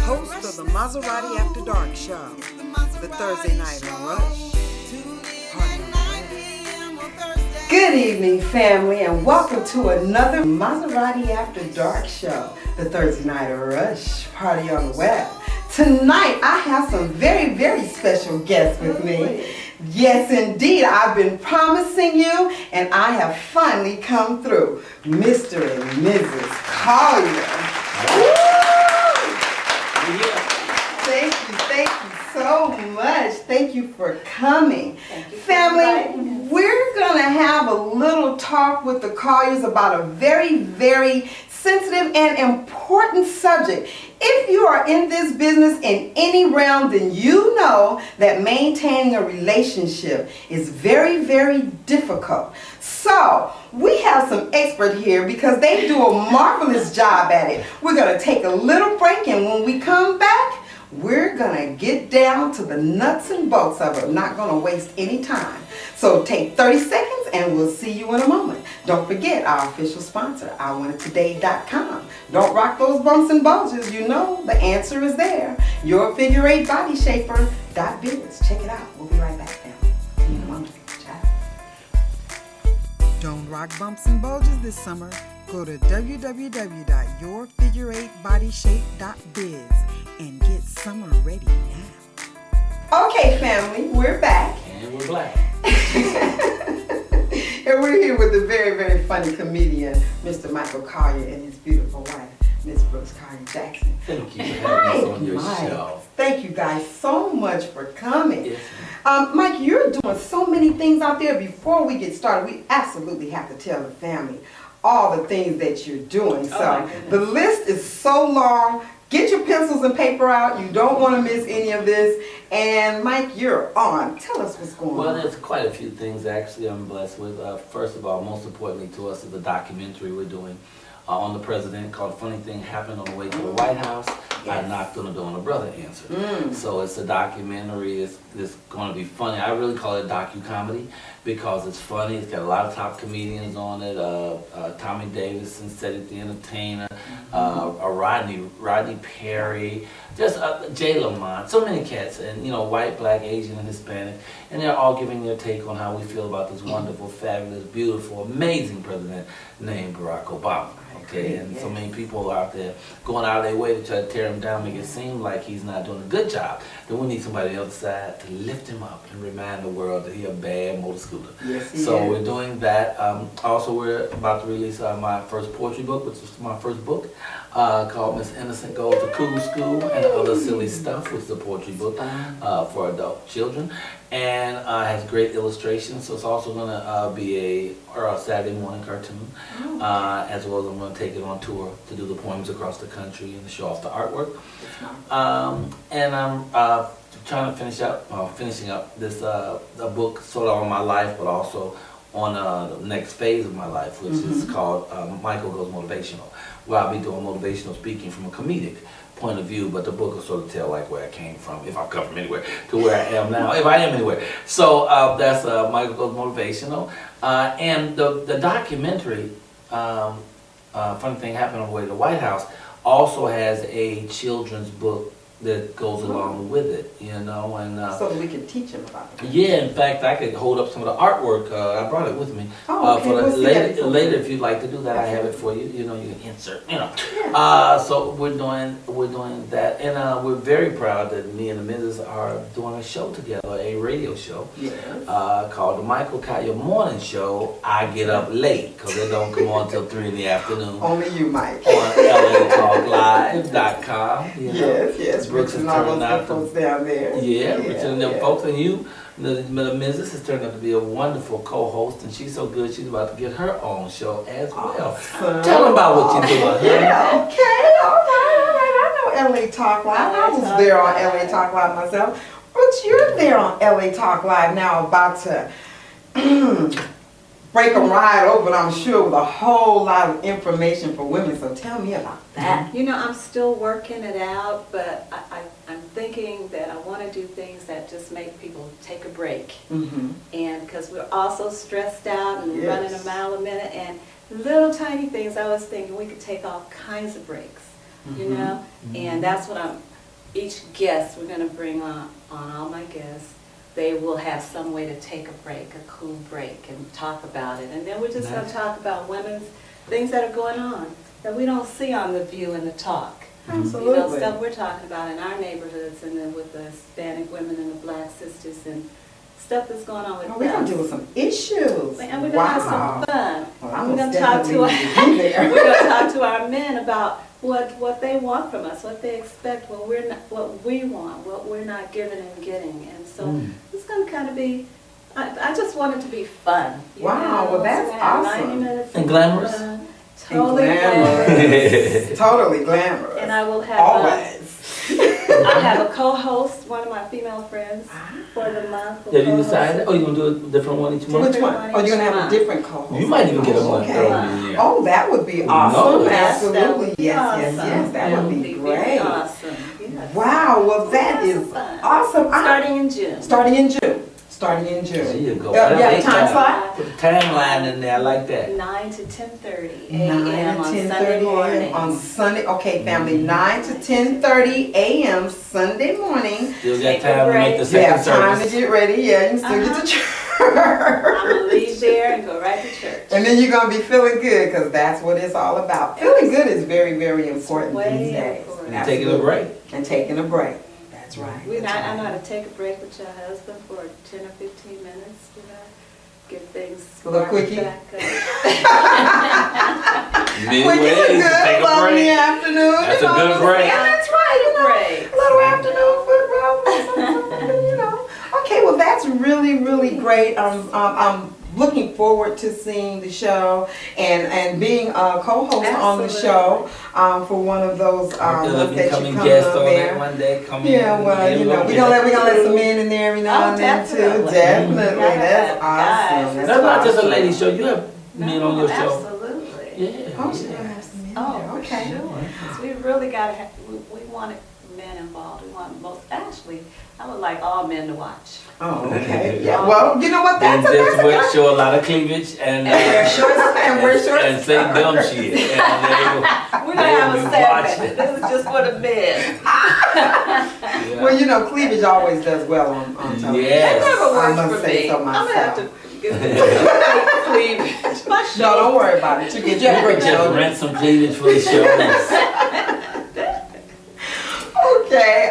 host of the Maserati After Dark show, the Thursday Night Rush. Good evening, family, and welcome to another Maserati After Dark show, the Thursday Night Rush party on the web. Tonight, I have some very, very special guests with me. Yes, indeed, I've been promising you, and I have finally come through. Mr. and Mrs. Colyer. Thank you so much. Thank you for coming. Thank you for Family, we're going to have a little talk with the Colyers about a very, very sensitive and important subject. If you are in this business in any realm, then you know that maintaining a relationship is very, very difficult. So, we have some experts here because they do a marvelous job at it. We're going to take a little break, and when we come back, we're going to get down to the nuts and bolts of it. I'm not going to waste any time. So take 30 seconds and we'll see you in a moment. Don't forget our official sponsor, IWantItToday.com. Don't rock those bumps and bulges. You know the answer is there. Your figure eight body shaper.biz. Check it out. We'll be right back now. See you in a moment. Ciao. Don't rock bumps and bulges this summer. Go to www.yourfigure8bodyshape.biz and get summer ready now. Okay, family, we're back. And we're black. And we're here with the very, very funny comedian, Mr. Michael Colyer, and his beautiful wife, Miss Brooks-Jackson-Colyer. Thank you for having us on your show. Thank you guys so much for coming. Yes, Mike, you're doing so many things out there. Before we get started, we absolutely have to tell the family all the things that you're doing. So the list is so long. Get your pencils and paper out. You don't want to miss any of this. And Mike, you're on. Tell us what's going on. Well, there's quite a few things actually I'm blessed with. First of all, most importantly to us is the documentary we're doing on the president called Funny Thing Happened on the Way to the White House. Yes. I knocked on the door and a brother answered. So it's a documentary. It's going to be funny. I really call it docu-comedy because it's funny. It's got a lot of top comedians on it. Tommy Davidson, Cedric the Entertainer, Rodney Perry, just Jay Lamont, so many cats, and you know, white, black, Asian, and Hispanic, and they're all giving their take on how we feel about this wonderful, fabulous, beautiful, amazing president named Barack Obama. Okay, and so many people out there going out of their way to try to tear him down, make it seem like he's not doing a good job. Then we need somebody on the other side to lift him up and remind the world that he's a bad motor scooter. Yes, so we're doing that. Also, we're about to release my first poetry book, which is my first book, called Miss Innocent Goes to Cool School and Other Silly Stuff, which is a poetry book for adult children. And has great illustrations, so it's also going to be a Saturday morning cartoon, as well as I'm going to take it on tour to do the poems across the country and to show off the artwork. And I'm trying to finishing up this a book sort of on my life, but also on the next phase of my life, which is called Michael Goes Motivational, where I'll be doing motivational speaking from a comedic point of view, but the book will sort of tell like where I came from, if I've come from anywhere, to where I am now, if I am anywhere. So that's Michael Goes Motivational. And the documentary, Funny Thing Happened on the Way to the White House, also has a children's book that goes along with it, you know, and so that we can teach them about it. Yeah, in fact, I could hold up some of the artwork. I brought it with me. Oh, okay. For later, if you'd like to do that, I have it for you. You know, you can insert. You know, so we're doing that, and we're very proud that me and the Mrs. are doing a show together, a radio show, called the Michael Colyer Morning Show. I get up late because it don't come on till 3 in the afternoon. Only you, Mike. On LATalkLive.com. You know? Yes. Brooks is turning out folks down there. Rich and them folks, and you, the Mrs. has turned out to be a wonderful co-host, and she's so good she's about to get her own show as well. Tell them about what you're doing. Yeah, okay, all right. I know LA Talk Live. I was there on LA Talk Live myself. Brooks, you're there on LA Talk Live now, about to break them right open, I'm sure, with a whole lot of information for women. So tell me about that. You know, I'm still working it out, but I'm thinking that I want to do things that just make people take a break. And because we're also stressed out and running a mile a minute, and little tiny things, I was thinking we could take all kinds of breaks, you know? And that's what I'm each guest, we're going to bring on all my guests, they will have some way to take a break, a cool break, and talk about it. And then we're just going to talk about women's things that are going on that we don't see on The View and The Talk. Absolutely. You know, stuff we're talking about in our neighborhoods, and then with the Hispanic women and the Black sisters, and stuff that's going on with We're going to deal with some issues. And we're going to have some fun. Well, we're going to talk to our men about what they want from us, what they expect, what we want, what we're not giving and getting. And so it's going to kind of be, I just want it to be fun. Wow, well that's awesome. 90 minutes And glamorous. Totally glamorous. Totally glamorous. And I will have I have a co-host, one of my female friends, for the month. Have you decided? Oh, you're going to do a different one each month? Which one? Oh, you're going to have a different co-host. You might even get a one Okay. thrown in there. Oh, that would be No. awesome. Yes, Absolutely. Yes, awesome. yes. That would be very great. awesome. Yes. Wow, well that is Fun. awesome. Starting in June. Starting in June. Starting in June. There you go. Yeah, time slot? Put a timeline in there. I like that. 9 to 10:30 9 a.m. to on 10:30 Sunday morning. a.m. on Sunday. Okay, family. 9 to 10:30 a.m. Sunday morning. Still got Take a time to make the break. You have second time to service. get ready. Yeah, you can still get to church. I'm going to leave there and go right to church. And then you're going to be feeling good because that's what it's all about. Feeling good is very, very important way these days. important. And taking a break. And taking a break. That's right. I know how to take a break with your husband for 10 or 15 minutes, get things A little sparked quickie. back up. Many When ways you're to good, take a love in the break. afternoon. That's you a know, good break. Yeah, that's right. You know, Break. a little afternoon football. You know. Okay, well that's really, really great. I'm looking forward to seeing the show and being a co-host on the Absolutely. show for one of those They'll be that you coming come guest up on there. there one day. Come in. Yeah, well, you know, we're gonna let some men in there every now Oh, and then too. definitely. Definitely, Yeah, that's guys. awesome. That's not just a awesome. lady show. You have men on your show. Absolutely. Yeah. Oh, she's gonna have some men Oh, there. for Okay. sure. 'Cause we really got to have, we wanted men involved. We want actually, I would like all men to watch. Oh, okay. Yeah. Well, you know what? Then That's just good. show a lot of cleavage and wear shorts and wear shorts. and say dumb shit. And We're going to have They a will be segment. watching. This is just for the men. yeah. Well, you know, cleavage always does well on television. Yes. That never I works must for say me. so I'm going to have myself. to get some cleavage. My No, don't worry about it. You get your You break, just children. rent some cleavage for the show. Okay.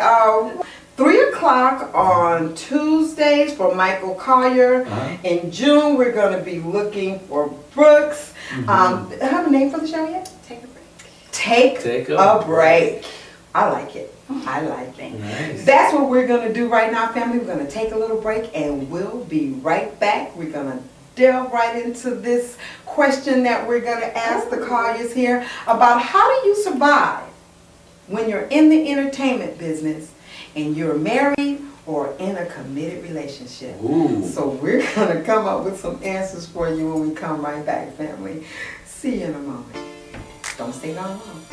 3 o'clock on Tuesdays for Michael Colyer. In June, we're going to be looking for Brooks. Have a name for the show yet? Take a break. Take a break. I like it. I like it. Nice. That's what we're going to do right now, family. We're going to take a little break and we'll be right back. We're going to delve right into this question that we're going to ask the Colyers here about how do you survive when you're in the entertainment business and you're married or in a committed relationship. Ooh. So we're going to come up with some answers for you when we come right back, family. See you in a moment. Don't stay gone long.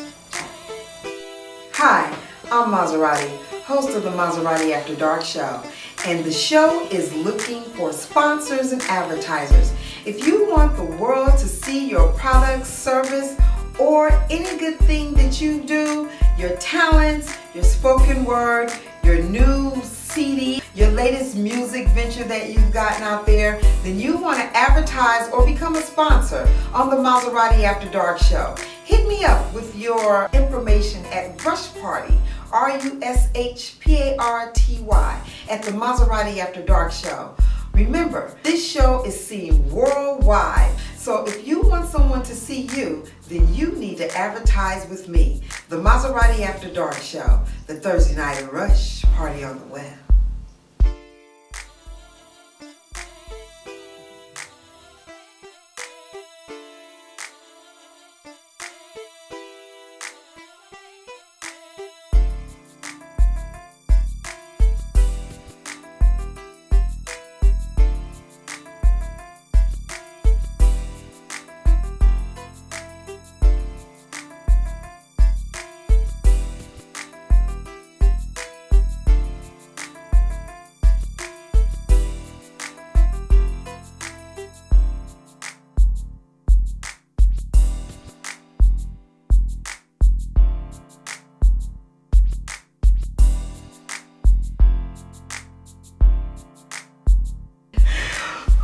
Hi, I'm Mazerati, host of the Mazerati After Dark show. And the show is looking for sponsors and advertisers. If you want the world to see your product, service, or any good thing that you do, your talents, your spoken word, your new CD, your latest music venture that you've gotten out there, then you want to advertise or become a sponsor on the Mazerat After Dark show. Hit me up with your information at Rush Party, RUSHPARTY, at the Mazerat After Dark show. Remember, this show is seen worldwide, so if you want someone to see you, then you need to advertise with me, the Mazerat After Dark show, the Thursday night Rush Party on the web.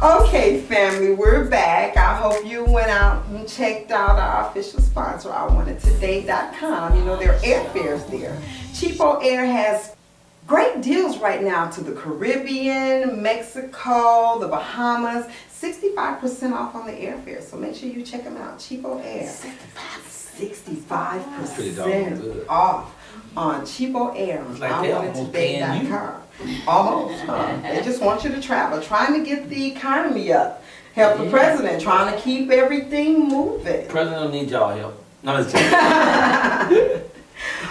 Okay, family, we're back. I hope you went out and checked out our official sponsor, iwantedtoday.com. You know, there are airfares there. Cheapo Air has great deals right now to the Caribbean, Mexico, the Bahamas. 65% off on the airfare, so make sure you check them out. Cheapo Air. 65% off on Cheapo Air on iwantedtoday.com. Almost, huh? They just want you to travel, trying to get the economy up. Help the president, trying to keep everything moving. President don't need y'all help. No, it's just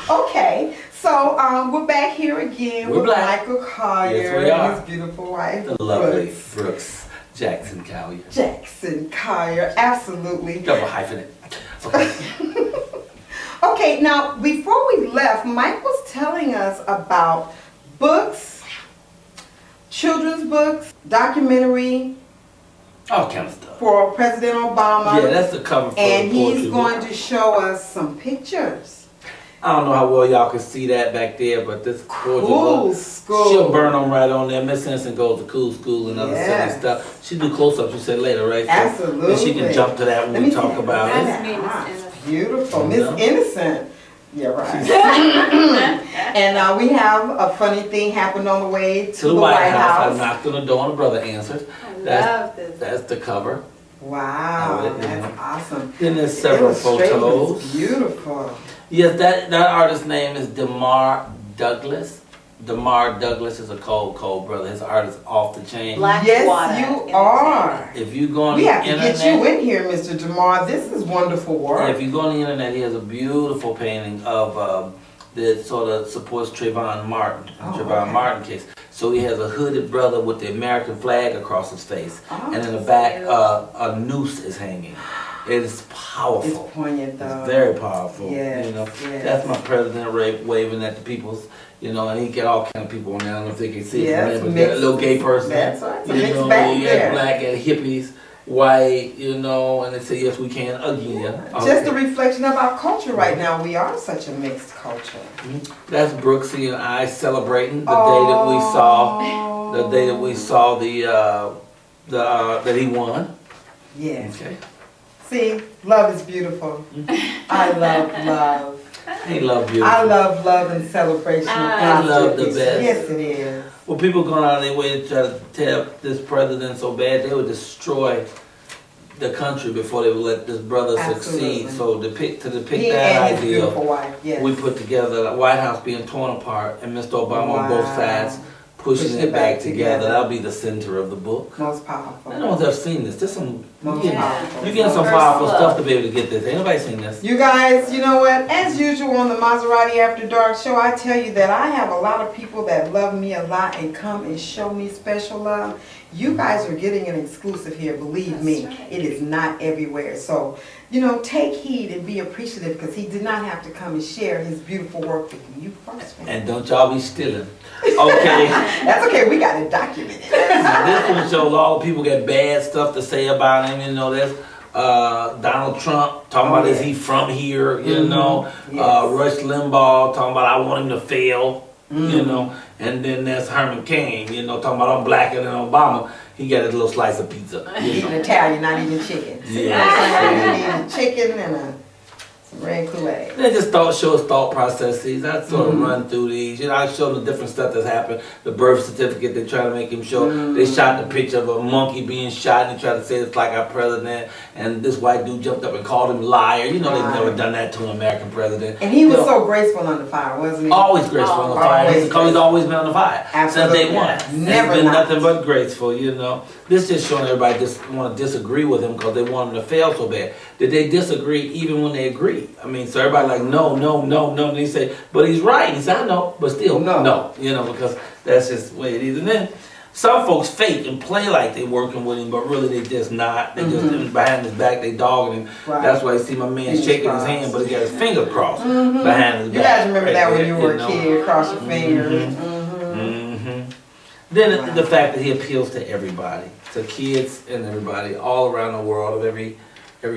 Okay, so we're back here again with Michael Colyer Yes, we are. and his beautiful wife, the lovely Brooks-Jackson-Colyer. Jackson-Colyer, absolutely. Double hyphenate. Okay. Okay, now before we left, Mike was telling us about books, children's books, documentary All kind of stuff. for President Obama. Yeah, that's the cover for And the poetry he's book. going to show us some pictures. I don't know how well y'all can see that back there, but this poetry Cool book, school. she'll burn them right on there. Miss Innocent goes to cool school and other Yes. silly stuff. She do close-ups, you said later, right? So Absolutely. then she can jump to that when Let we me talk see. about it. That's me, Miss Ah, Innocent. beautiful. You Miss know? Innocent. Yeah, right. And we have a funny thing happened on the way to the White I House. knocked on the door and the brother answered. I That's, love this. that's the cover. Wow, Oh, yeah. that's awesome. Then there's several Illustrations, photos. beautiful. Yes, that artist's name is DeMar Douglas. DeMar Douglas is a cold brother. His art is off the chain. Black Yes, water you entertainment. are. If you go on We the have to internet, get you in here, Mr. DeMar. This is wonderful work. if you go on the internet, he has a beautiful painting of that sort of supports Trayvon Martin, Oh, Trayvon okay. Martin case. So he has a hooded brother with the American flag across his face, Oh, and in the back, a noose is hanging. It is powerful. It's poignant, though. It's very powerful. Yes, You know, yes. that's my president waving at the people's. You know, and he get all kind of people on there. I don't know if they can see Yeah, it it's from there, but mixed. that little gay person. That's right. It's a You mixed know, bag you there. got black and hippies, white. You know, and they say yes, we can again. Just a reflection of our culture right now. We are such a mixed culture. That's Brooksy and I celebrating the day that we saw the day that we saw that he won. Yes. Okay. See, love is beautiful. I love love. He love you. I love love and celebration. I love the Yes, best. Yes, it is. Well, people going out of their way to try to tear this president so bad they would destroy the country before they would let this brother Absolutely. succeed. So to depict He that and his beautiful ideal, wife. Yes. we put together the White House being torn apart and Mr. Obama on both Wow. sides pushing it back together. That'll be the center of the book. Most powerful. No one's ever seen this. There's some Most you powerful. getting some First powerful look. stuff to be able to get this. Ain't nobody seen this. You guys, you know what? As usual on the Maserati After Dark show, I tell you that I have a lot of people that love me a lot and come and show me special love. You guys are getting an exclusive here, believe me. That's right. It is not everywhere. So, you know, take heed and be appreciative because he did not have to come and share his beautiful work with you first. Man. And don't y'all be stealing. Okay. That's okay, we got it documented. Now, this one shows all the people got bad stuff to say about him. You know, there's Donald Trump talking about is he from here? You know, Yes. Rush Limbaugh talking about I want him to fail. You know, and then there's Herman Cain. You know, talking about I'm blacker than Obama. He got his little slice of pizza. You Eating know? Italian, not eating chicken. Yeah. Eating chicken and some red Kool-Aid. They just show his thought processes. I sort of run through these. You know, I show the different stuff that's happened. The birth certificate they try to make him show. They shot the picture of a monkey being shot and they try to say it's like our president. And this white dude jumped up and called him liar. You know, they've never done that to an American president. And he was You know, so graceful under fire, wasn't he? always graceful on the fire. Always Because he's always been on the fire Absolutely. since day one. Never He's been not. nothing but graceful, you know. This just showing everybody just want to disagree with him because they want him to fail so bad. Did they disagree even when they agree? I mean, so everybody like, no. And he say, but he's right. He said, I know, but still, no. You know, because that's just the way it is. And then some folks fake and play like they working with him, but really they just not. They just behind his back, they dogging him. Right. That's why you see my man Fingers shaking crossed. his hand, but he got his finger crossed behind his back. You guys remember right that when there, you were a know. kid, cross your fingers. Then Wow. the fact that he appeals to everybody, to kids and everybody all around the world of every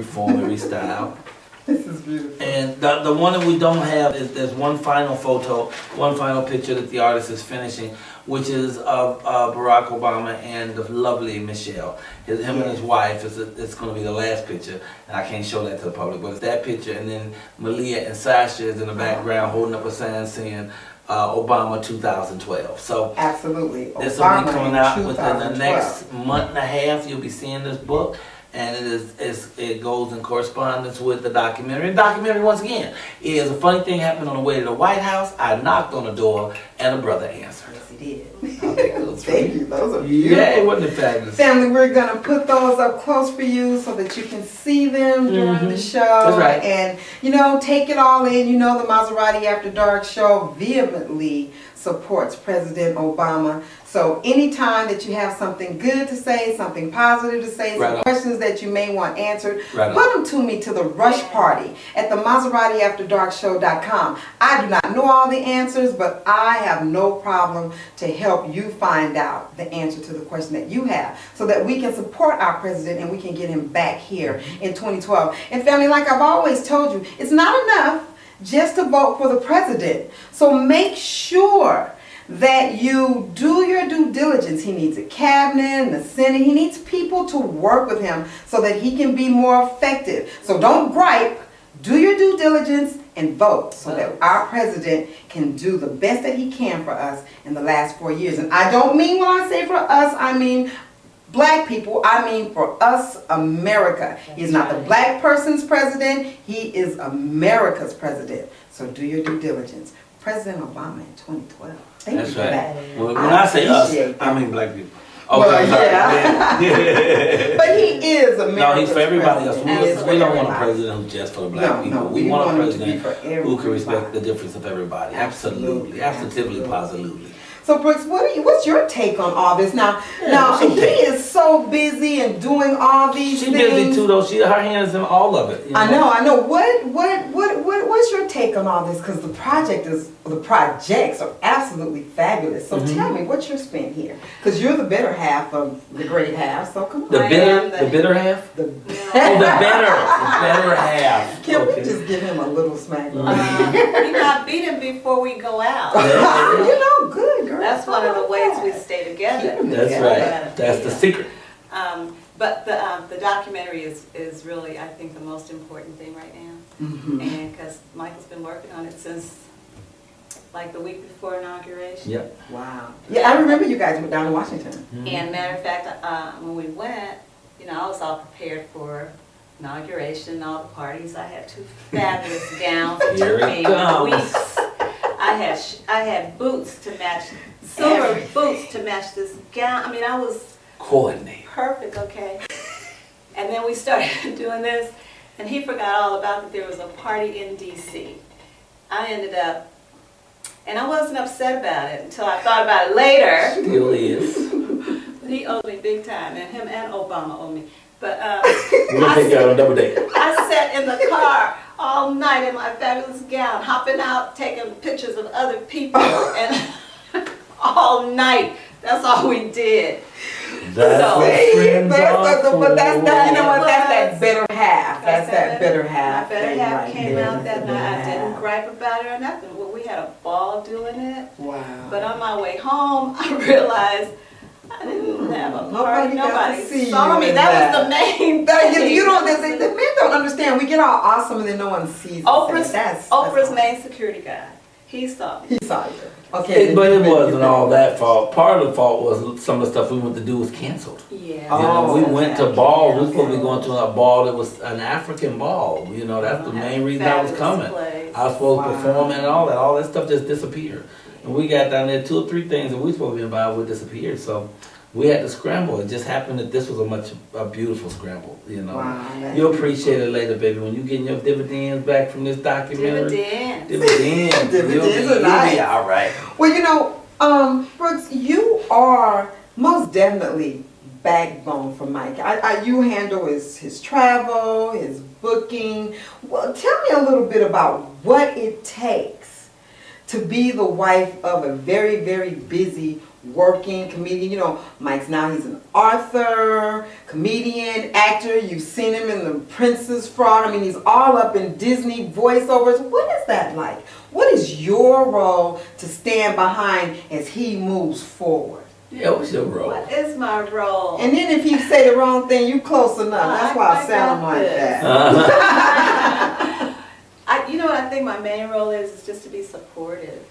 form, every style. This is beautiful. And the one that we don't have is there's one final photo, one final picture that the artist is finishing, which is of Barack Obama and the lovely Michelle. Him and his wife, it's going to be the last picture, and I can't show that to the public, but it's that picture, and then Malia and Sasha is in the background holding up a sign saying Obama 2012. So absolutely. this will be coming out within the next month and a half. You'll be seeing this book. And it goes in correspondence with the documentary. The documentary, once again, is a funny thing happened on the way to the White House. I knocked on the door, and a brother answered. Yes, he did. Thank you. Those are beautiful. Yeah, it wasn't fabulous. Family, we're going to put those up close for you so that you can see them during the show. That's right. And, take it all in. The Maserati After Dark show vehemently supports President Obama. So anytime that you have something good to say, something positive to say, some questions that you may want answered, put them to me to the Rush Party at the MaseratiAfterDarkShow.com. I do not know all the answers, but I have no problem to help you find out the answer to the question that you have so that we can support our president and we can get him back here in 2012. And family, like I've always told you, it's not enough just to vote for the president. So make sure that you do your due diligence. He needs a cabinet and the Senate. He needs people to work with him so that he can be more effective. So don't gripe. Do your due diligence and vote so that our president can do the best that he can for us in the last 4 years. And I don't mean when I say for us, I mean black people. I mean for us, America. He's not the black person's president. He is America's president. So do your due diligence. President Obama in 2012. Thank you for that. When I say us, I mean black people. Okay, well, yeah. But he is America's No, he's for everybody else. president. We don't want a president who's just for the black people. We want a president who can respect everybody. the difference of everybody. Absolutely. Positively. So Brooks, what's your take on all this? Now he is so busy and doing all these things. She's busy too, though. Her hands in all of it. I know. What's your take on all this? Because the projects are absolutely fabulous. So tell me, what's your spin here? Because you're the better half of the great half. So come on. The bitter half. The better half. Can we just give him a little smack? I beat him before we go out. Good girl. That's one of the ways we stay together. That's right. That's the secret. But the documentary is really, I think, the most important thing right now. And because Michael's been working on it since like the week before inauguration. Yep. Wow. Yeah, I remember you guys went down to Washington. And matter of fact, when we went, I was all prepared for inauguration, all the parties. I had 2 fabulous gowns. It took me weeks. I had boots to match, silver boots to match this gown. I mean, I was coordinated. Perfect, okay. And then we started doing this, and he forgot all about that there was a party in D.C. I ended up, and I wasn't upset about it until I thought about it later. Still is. But he owed me big time, and him and Obama owed me. But we're gonna take you out on a double date. I sat in the car all night in my fabulous gown, hopping out, taking pictures of other people, and all night. That's all we did. That's that better half. That's that better half. My better half came out that night. I didn't gripe about it or nothing. Well, we had a ball doing it. Wow. But on my way home, I realized I didn't have a party. Nobody saw me. That was the main thing. The men don't understand. We get all awesome and then no one sees us. Oprah's main security guy. He saw me. He saw you. Okay. But it wasn't all that fault. Part of the fault was some of the stuff we went to do was canceled. Yeah. We went to balls. We were supposed to be going to a ball that was an African ball. That's the main reason I was coming. I was supposed to perform and all that. All that stuff just disappeared. And we got down there 2 or 3 things that we were supposed to be involved with disappeared. So we had to scramble. It just happened that this was a beautiful scramble. Wow, You'll appreciate it later, baby, when you getting your dividends back from this documentary. Dividends are nice. All right. Well, Brooks, you are most definitely backbone for Mike. You handle his travel, his booking. Well, tell me a little bit about what it takes to be the wife of a very, very busy working comedian. You know, Mike's now, he's an author, comedian, actor. You've seen him in The Princess Frog. I mean, he's all up in Disney voiceovers. What is that like? What is your role to stand behind as he moves forward? Yeah, what's your role? What is my role? And then if he say the wrong thing, you close enough. That's why I sound like that. You know what I think my main role is just to be supportive.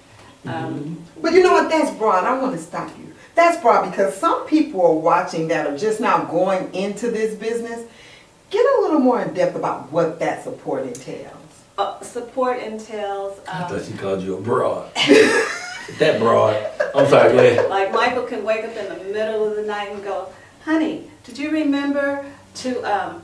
But you know what, that's broad. I want to stop you. That's broad because some people are watching that are just now going into this business. Get a little more in depth about what that support entails. Support entails... I thought she called you a broad. That broad. I'm sorry, go ahead. Like Michael can wake up in the middle of the night and go, honey, did you remember to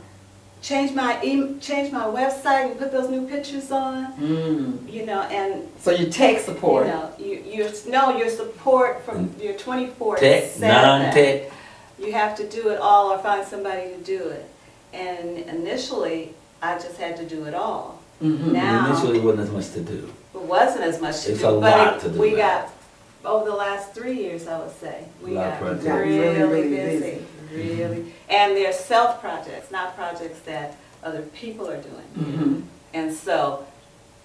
change my website and put those new pictures on? You know, and so you take support. You know, your support from your 24/7. Tech, non-tech. You have to do it all or find somebody to do it. And initially, I just had to do it all. Now, Initially, wasn't as much to do. it wasn't as much to It's do, a lot to do we now. got over the last 3 years, I would say, we Lot of got projects. really busy, really. And they're self projects, not projects that other people are doing. And so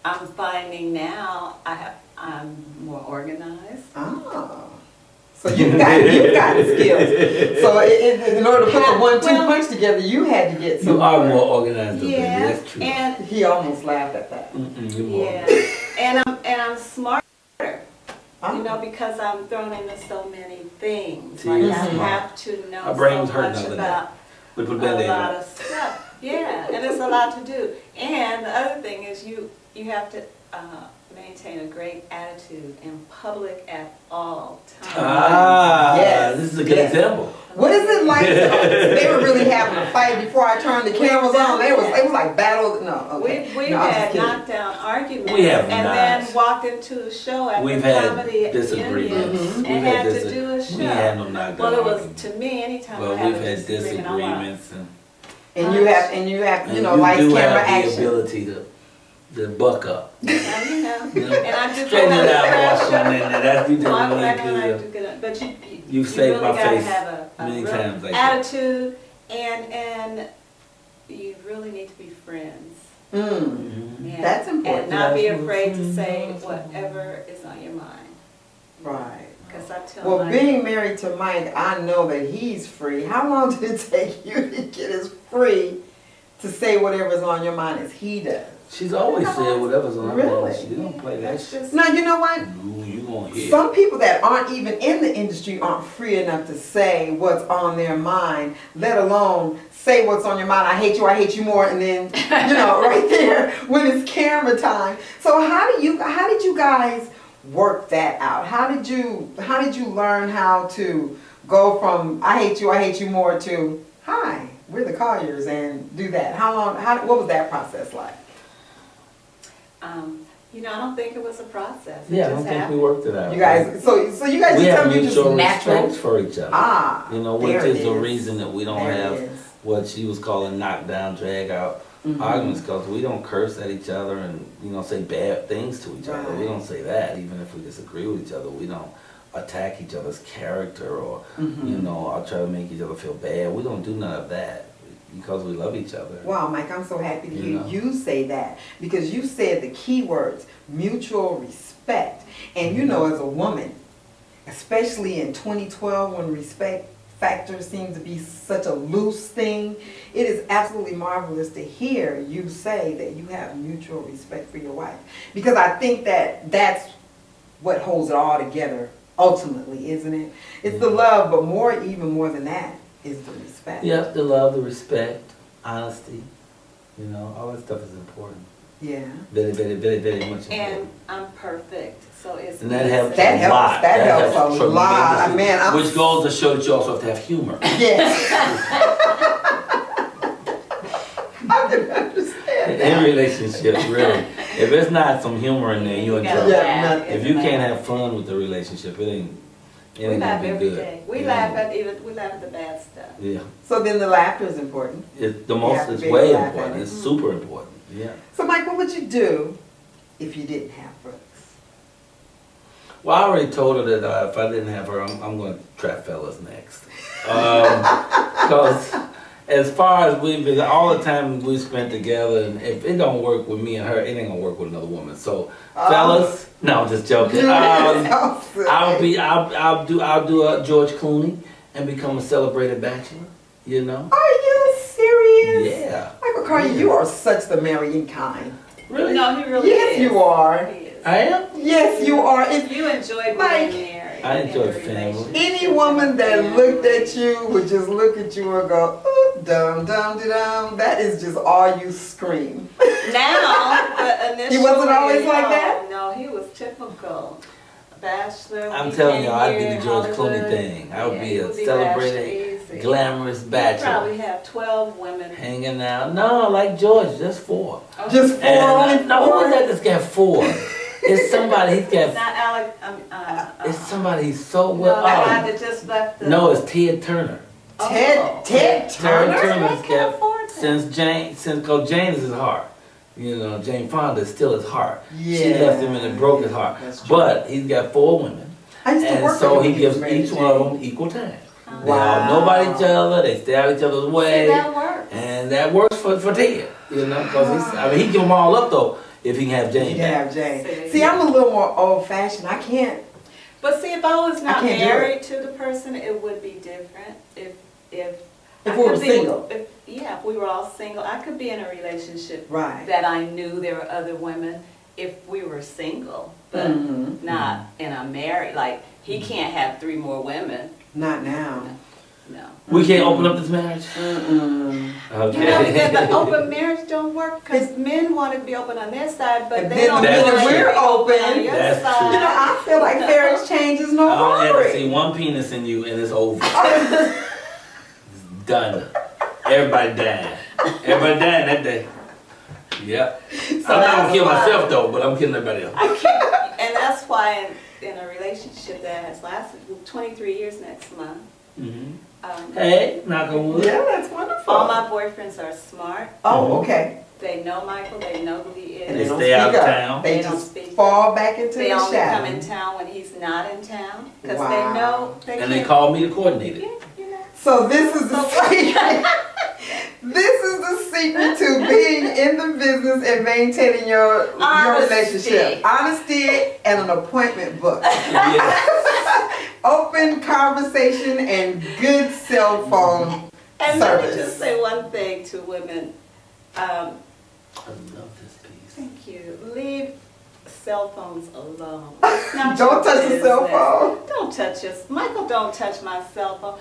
I'm finding now I'm more organized. So you've got the skills. So in order to put the 1-2 punch together, you had to get some. You are more organized than Yeah, baby, that's true. and He almost laughed at that. You're more yeah, and I'm smarter. You know, because I'm thrown into so many things. See, Like you're I smart. have to know Our brain was so hurting much the other day. about We put a Band-Aid lot on. of stuff. Yeah, and it's a lot to do. And the other thing is you have to maintain a great attitude in public at all times. Yes. This is a good example. What is it like? They were really having a fight before I turned the cameras on. It was like battle. No, okay. We've No, I'm just had kidding. knockdown arguments We have and not. then walked into a show at We've the had Comedy disagreements. Union We've and had had to do a show. We had no knockdown Well, it was, arguments. to me, anytime But I have we've a had disagreement, I'm disagreements And you have, and you know, lights, do camera, have the action. ability to buck up. you know, and I just Straighten it out, boss, and then that's you No, I doing know I really have good. to get it, but You you saved really my gotta face have a many real times like that. attitude, and you really need to be friends. And, That's important. And not be afraid to say whatever is on your mind. Right. Because I tell Well, my being married to Mike, I know that he's free. How long did it take you to get as free to say whatever's on your mind as he does? She's always said whatever's on her Really? mind. She don't play that that's shit. just Now, you know what? You gonna hear. Some people that aren't even in the industry aren't free enough to say what's on their mind, let alone say what's on your mind. I hate you more, and then, you know, right there when it's camera time. So how did you guys work that out? How did you learn how to go from I hate you more to hi, we're the Colyers, and do that? What was that process like? you know, I don't think it was a process. It Yeah, I just don't think we happened. worked it out. You guys, so you guys We just tell have me you're just mutual natural. respect for each other. You know, which there it is the is. reason that we don't There it have is. what she was calling knockdown, drag out arguments, because we don't curse at each other and, you know, say bad things to each other. We Right. don't say that, even if we disagree with each other. We don't attack each other's character or, you know, or try to make each other feel bad. We don't do none of that because we love each other. Wow, Mike, I'm so happy to You hear know. you say that, because you said the key words, mutual respect. And you know, as a woman, especially in 2012 when respect factor seems to be such a loose thing, it is absolutely marvelous to hear you say that you have mutual respect for your wife. Because I think that that's what holds it all together ultimately, isn't it? It's the love, but even more than that is the respect. Yes, the love, the respect, honesty, you know, all that stuff is important. Yeah. Very, very, very, very much important. And I'm perfect, so it's And that helps That a helps- lot. that helps a lot. tremendously. Man, Which goes to show that you also have to have humor. Yes. I can understand that. In relationships, really. If there's not some humor in there, you in gotta trouble. Yeah, laugh. nothing. If you can't have fun with the relationship, it ain't We gonna laugh be every good. day. We It laugh ain't. we laugh at the bad stuff. Yeah. So then the laughter is important. It's the You most, have to it's be able to way laugh at important. it. It's super important. Yeah. So Mike, what would you do if you didn't have Brooks? Well, I already told her that if I didn't have her, I'm going to trap fellas next. Because as far as we've been, all the time we spent together, and if it don't work with me and her, it ain't gonna work with another woman. So, fellas, no, I'm just joking. I'll do a George Clooney and become a celebrated bachelor. You know? Are you serious? Yeah. Michael Colyer, you are such the marrying kind. Really? No, he really Yes, is. you are. He is. I am. Yes, you are. If You enjoy Mike, being married. I enjoy in a family. relationship. any woman that looked at you would just look at you and go, ooh, dum dum de dum. That is just all you scream. Now, but initially, He wasn't always like that? No, he was typical bachelor. I'm He telling came you, I'd be here the in George Clooney Hollywood. thing. I would be he a would be celebrated, bachelor, easy. glamorous He'd bachelor. probably have 12 women. Hanging out. No, like George, just 4. Just four, And, only no, who four? is that that's got 4? It's somebody, he's got, Not Alec. it's somebody he's so No, the well. guy that just left the. No, it's Ted Turner. Ted Ted Turner? Turner's I can't got, afford that. cause Jane is his heart. You know, Jane Fonda is still his heart. She Yeah. left him and it broke his heart. That's true. But he's got 4 women. I used to And work so with he him when gives was married each to one of Jane. them equal time. They Wow. all know about each other, they stay out each other's way. See, that works. And that works for Ted, you know, because he give them all up though if he can have You Jane can back. have Jane. See. See, I'm a little more old fashioned. I can't. But see, if I was not can't do married to the person, it would be different. If If I we were could be- single. if we were all single, I could be in a relationship Right. that I knew there were other women if we were single, but Mhm. not in a married. Like he can't have 3 more women. Not now. No. We can't open up this marriage? Mm-mm. Okay. You know, because the open marriage don't work because men want to be open on their side, but And they then don't the minute want to we're be open on open, your that's side. true. You know, I feel like marriage change is no I only have to see hurry. one penis in you and it's over. It's done. Everybody dying. Everybody dying that day. Yep. I'm not gonna kill myself though, but I'm killing everybody else. And that's why in a relationship that has lasted 23 years next month, Hey, knock on wood. Yeah, that's wonderful. all my boyfriends are smart. Oh, okay. They know Michael. They know who he And They is. don't stay out speak of up. town. They They don't just speak up. fall back into They the only come shadow. in town when he's not in town because Wow. they know they And can't. they call me to coordinate it. Yeah, you know. So this is the secret. This is the secret to being in the business and maintaining your Honesty. relationship. Honesty and an appointment book. Yes. Open conversation and good cell phone And let me service. just say one thing to women. I love this piece. Thank you. Leave cell phones alone. It's not Don't your touch the cell business. phone. Don't touch us. Michael, don't touch my cell phone.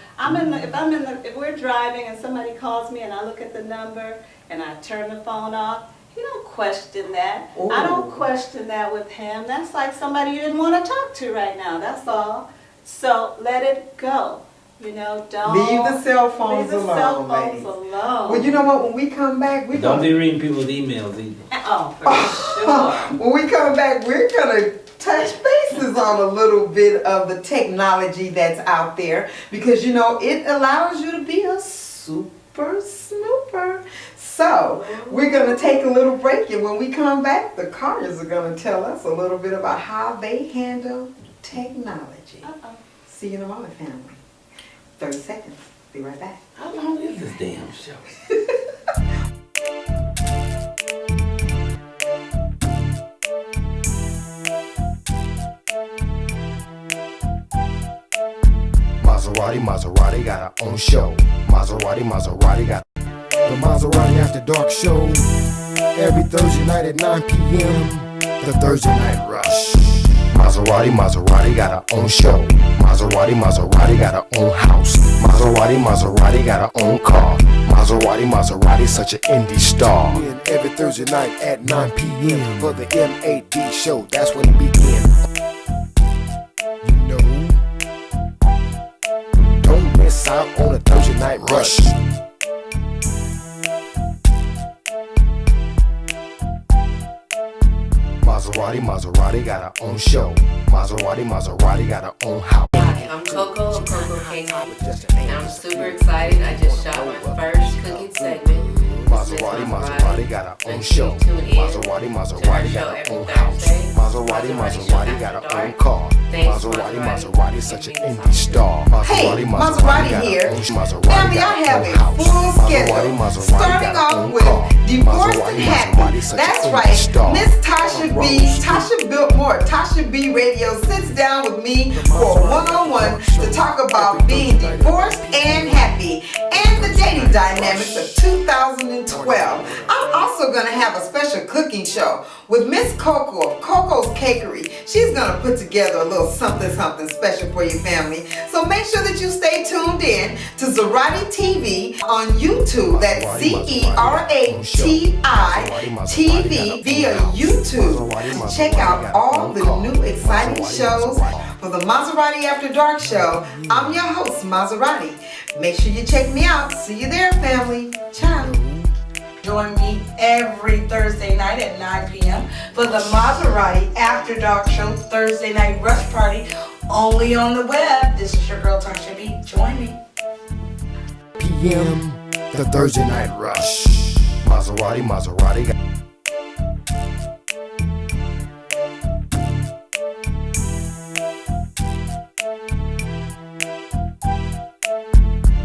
If we're driving and somebody calls me and I look at the number and I turn the phone off, you don't question that. I don't Ooh. question that with him. That's like somebody you didn't want to talk to right now. That's all. So let it go. You know, don't Leave the cell phones leave the cell alone, phones ladies. alone. Well, you know what? When we come back, we're Don't gonna. be reading people's emails either. Oh, for sure. When we come back, we're gonna touch bases on a little bit of the technology that's out there because you know it allows you to be a super snooper. So we're gonna take a little break, and when we come back, the Colyers are gonna tell us a little bit about how they handle technology. Uh-oh. See you in a moment, family. 30 seconds. Be right back. How long is this damn show? Maserati got our own show. Maserati got the Maserati After Dark show. Every Thursday night at 9 p.m. The Thursday Night Rush. Maserati got our own show. Maserati got our own house. Maserati got our own car. Maserati, such an indie star. And every Thursday night at 9 p.m. for the MAD show. That's when it begins. You know, don't miss out on the Thursday Night Rush. Maserati got our own show. Maserati got our own house. Hi, I'm Coco of Coco Cake, and I'm super excited. I just shot my first cooking segment Maserati, Maserati got her own show. Maserati, Maserati got her own house. Maserati, Maserati got her own car. Maserati, Maserati such an indie star. Hey, Maserati here. Family, I have a full schedule. Starting off with Divorced and Happy. That's right. Miss Tasha Biltmore, Tasha B Radio sits down with me for a one-on-one to talk about being divorced and happy and the dating dynamics of 2012. I'm also going to have a special cooking show with Miss Coco of Coco's Cakery. She's going to put together a little something special for your family. So make sure that you stay tuned in to Mazerati TV on YouTube. That's Zerati TV via YouTube. Check out all the new exciting shows for the Maserati After Dark show. I'm your host, Maserati. Make sure you check me out. See you there, family. Ciao. Join me every Thursday night at 9 p.m. for the Maserati After Dark Show Thursday Night Rush Party, only on the web. This is your girl Tasha B. Join me. PM, the Thursday Night Rush. Maserati, Maserati got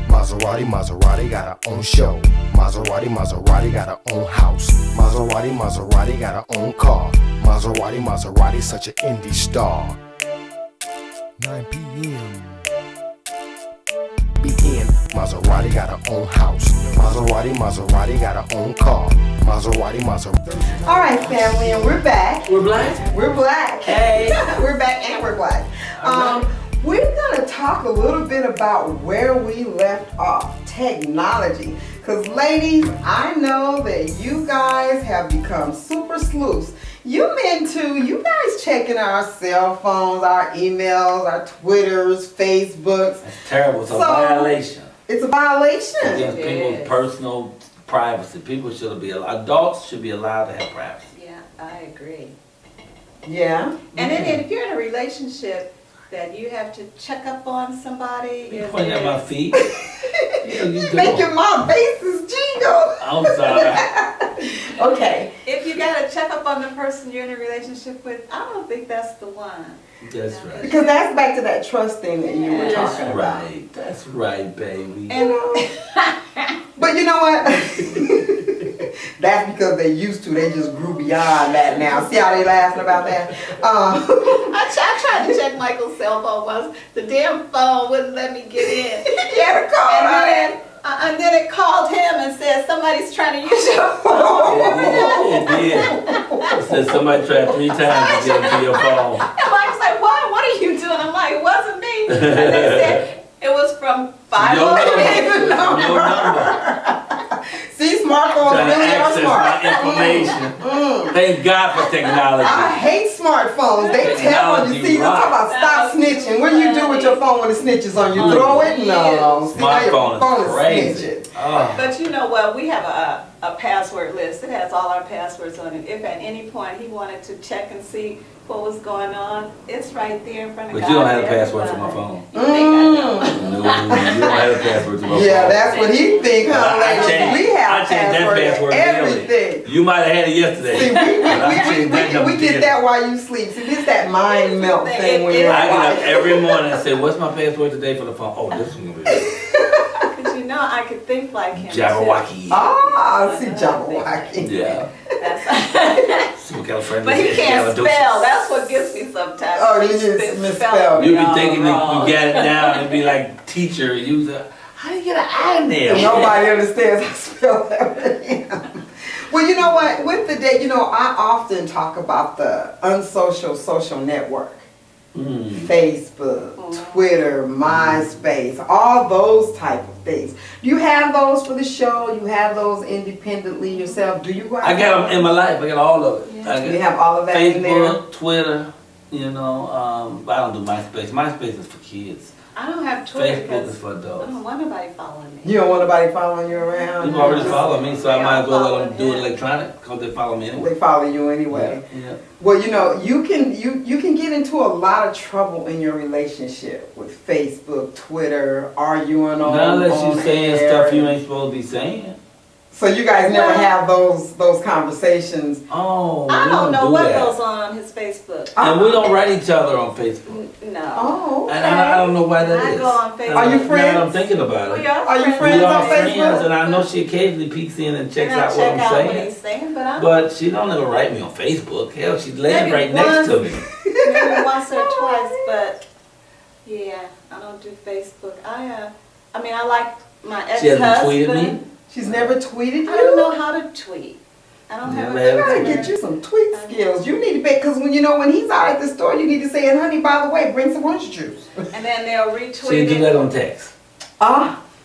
Maserati, Maserati got her own show. Maserati, Maserati got her own house. Maserati, Maserati got her own car. Maserati, Maserati such an indie star. 9 p.m. Begin. Maserati got her own house. Maserati, Maserati got her own car. Maserati, Maserati. All right, family, and we're back. We're black? We're black. Hey. We're back and we're black. We're going to talk a little bit about where we left off, technology. Because ladies, I know that you guys have become super sleuths. You men too, you guys checking our cell phones, our emails, our Twitters, Facebooks. That's terrible. It's a violation. It's a violation. Against people's personal privacy. People should be, adults should be allowed to have privacy. Yeah, I agree. Yeah. And then if you're in a relationship that you have to check up on somebody. You pointing at my feet? Yeah, you making my faces jingle. I'm sorry. Okay. If you gotta check up on the person you're in a relationship with, I don't think that's the one. That's right. Because that's back to that trust thing that you were talking about. That's right, baby. And but you know what? That's because they used to. They just grew beyond that now. See how they laughing about that? I tried to check Michael's cell phone once. The damn phone wouldn't let me get in. You had to call and then it called him and said, somebody's trying to use your phone. Oh, yeah. It said somebody tried 3 times to get into your phone. And Mike's like, what are you doing? I'm like, it wasn't me. And they said, it was from 5 Your number. See, smartphones really are smart. My information. Thank God for technology. I hate smartphones. They tell you. See, I'm talking about stop snitching. What do you do with your phone when it snitches on you? Throw it? No. See, now your phone is snitching. But you know what? We have a password list. It has all our passwords on it. If at any point he wanted to check and see what was going on, it's right there in front of God. But you don't have a password to my phone. You think I know? No, you don't have a password to my phone. Yeah, that's what he thinks, huh? I changed that password everything. daily. You might have had it yesterday. See, we get that while you sleep. See, it's that mind melt thing when you're I get up every morning and say, what's my password today for the phone? Oh, this one will be it. Because you know I could think like him. Jabberwocky. See, Jabberwocky. Yeah. That's Supercalifragilistic. But he can't spell. That's what gets me sometimes. Oh, you just misspelled. You be thinking that you got it down and be like teacher, user. How do you get an I in there? Nobody understands how to spell that. Well, you know what? With the day, you know, I often talk about the unsocial social network. Facebook, Twitter, MySpace, all those type of things. Do you have those for the show? You have those independently yourself? Do you? I got them in my life. I got all of it. Yeah. You have all of that in there? Facebook, Twitter, you know. I don't do MySpace. MySpace is for kids. I don't have Twitter Facebook because is for I adults. don't want nobody following me. You don't want nobody following you around? People already follow me, so I might as well let them do it Yeah. electronic because they follow me anyway. They follow you anyway. Yeah. Well, you know, you can get into a lot of trouble in your relationship with Facebook, Twitter, arguing on. Not unless on you saying air. stuff you ain't supposed to be saying. So you guys never have those conversations. Oh, I we don't know do what that. goes on his Facebook. And we don't write each other on Facebook. No. Oh, okay. And I don't know why that I is. go on Facebook. Are you Now that friends? I'm thinking about it. We are Are you friends. friends We on are friends, Facebook? and I know she occasionally peeks in and checks And I out what check I'm out what saying. he's saying, but I'm But she don't ever write me on Facebook. Hell, she's laying Maybe right next to me. maybe once or twice, but yeah, I don't do Facebook. I mean, I like my She hasn't tweeted ex-husband. me. She's never tweeted you? I don't know how to tweet. I don't have Never a had You a gotta Twitter. get you some tweet skills. You need to be, because when when he's out at the store, you need to say, and honey, by the way, bring some orange juice. And then they'll retweet She do it. that on text.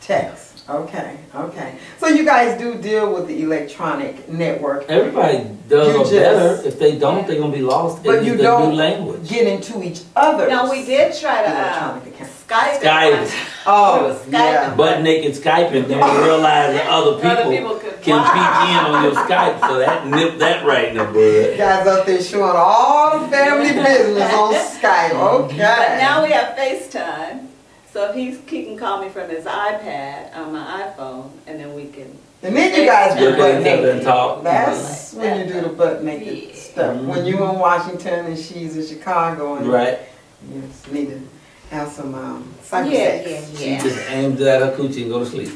Text. Okay. So you guys do deal with the electronic network. Everybody does You or just- better. If they don't, they're gonna be lost But in you the don't new language. get into each other's. No, we did try to electronic account. Skype. Skype. It once. Oh, We was Skyping. yeah. Butt naked Skyping, then we realize that other people could can watch. peek in on your Skype, so that nip that right in the bud. Guys up there showing all the family business on Skype. Okay. But now we have FaceTime. So if he can call me from his iPad on my iPhone, and then we can. And then you guys Look do at butt each other and naked. talk. That's Like when you that. do the butt naked Yeah. stuff. When you in Washington and she's in Chicago, and Right? you just need to have some Yeah, cyber sex. She just aims at her coochie and go to sleep.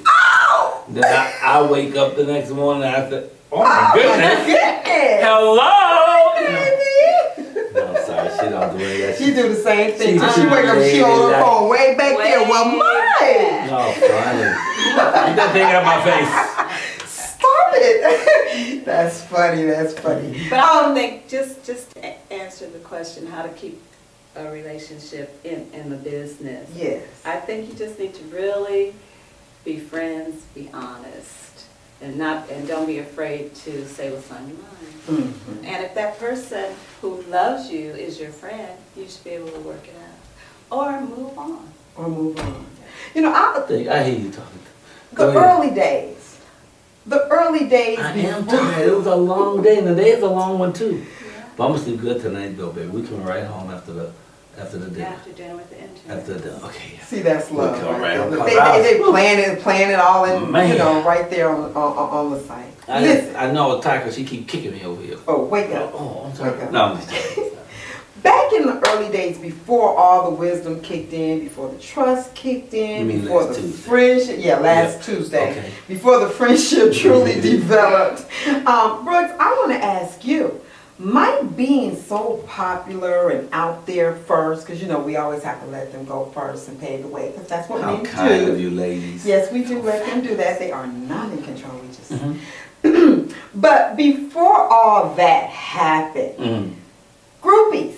Then I wake up the next morning after, oh my goodness. Goodness. Hello! Baby. No, I'm sorry, she don't do any of that She shit. do the same thing. She She wake up, she on her phone way back there. Well, Way mine. No, finally. Get that thing out my face. Stop it. That's funny. But I don't think, just to answer the question, how to keep a relationship in the business. Yes. I think you just need to really be friends, be honest, and don't be afraid to say what's on your mind. Mm-hmm. And if that person who loves you is your friend, you should be able to work it out or move on. Or move on. I hear you talking. Go The ahead. early days. The early days. I am before- tired. It was a long day, and the day is a long one too. Yeah. But I'm gonna sleep good tonight though, baby. We come right home after the dinner. After dinner with the intern. After the dinner. Okay, yeah. See, that's love. We'll come Right right there. on. They plan it all in, Man. right there on the site. I Listen. I know a Taka, she keep kicking me over here. Oh, wake up. Oh, I'm sorry. Wake up. No, I'm just kidding. Back in the early days, before all the wisdom kicked in, before the trust kicked in, You mean before last the Tuesday? friendship, last Yeah. Tuesday, Okay. before the friendship truly developed. Brooks, I want to ask you, might being so popular and out there first, because we always have to let them go first and pave the way, because that's what How men kind do. of you ladies. Yes, we do let them do that. They are not in control. We just. Mhm. But before all that happened, Mm. groupies.